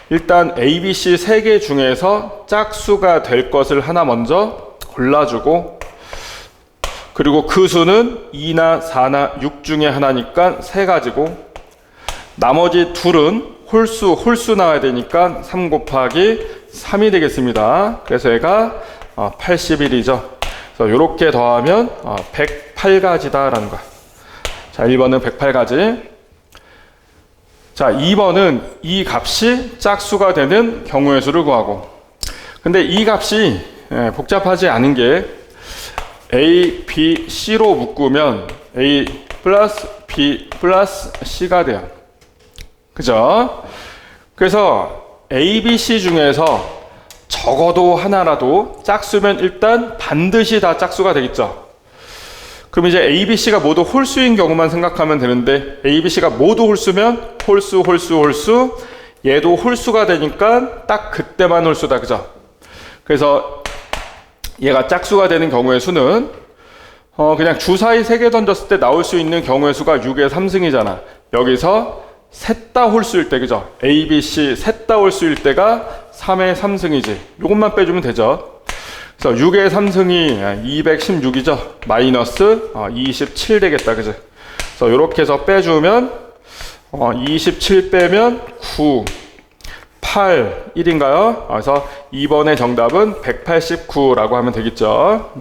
일단 A, B, C 3개 중에서 짝수가 될 것을 하나 먼저 골라주고, 그리고 그 수는 2나 4나 6 중에 하나니까 3가지고, 나머지 둘은 홀수 나와야 되니까 3 곱하기 3이 되겠습니다. 그래서 얘가 81이죠. 그래서 이렇게 더하면 108가지다 라는 거야. 자, 1번은 108가지. 자, 2번은 이 값이 짝수가 되는 경우의 수를 구하고, 근데 이 값이 복잡하지 않은 게 A, B, C로 묶으면 A 플러스 B 플러스 C가 돼요. 그죠? 그래서 A, B, C 중에서 적어도 하나라도 짝수면 일단 반드시 다 짝수가 되겠죠. 그럼 이제 A, B, C가 모두 홀수인 경우만 생각하면 되는데, A, B, C가 모두 홀수면 홀수 얘도 홀수가 되니까 딱 그때만 홀수다. 그죠? 그래서 얘가 짝수가 되는 경우의 수는 그냥 주사위 3개 던졌을 때 나올 수 있는 경우의 수가 6의 3승이잖아. 여기서 셋 다 홀수일 때, 그죠? A, B, C 셋 다 홀수일 때가 3의 3승이지. 요것만 빼주면 되죠. 그래서 6의 3승이 216이죠. 마이너스 27 되겠다. 그죠? 그래서 이렇게 해서 빼주면 27 빼면 9, 8, 1인가요? 그래서 2번의 정답은 189라고 하면 되겠죠.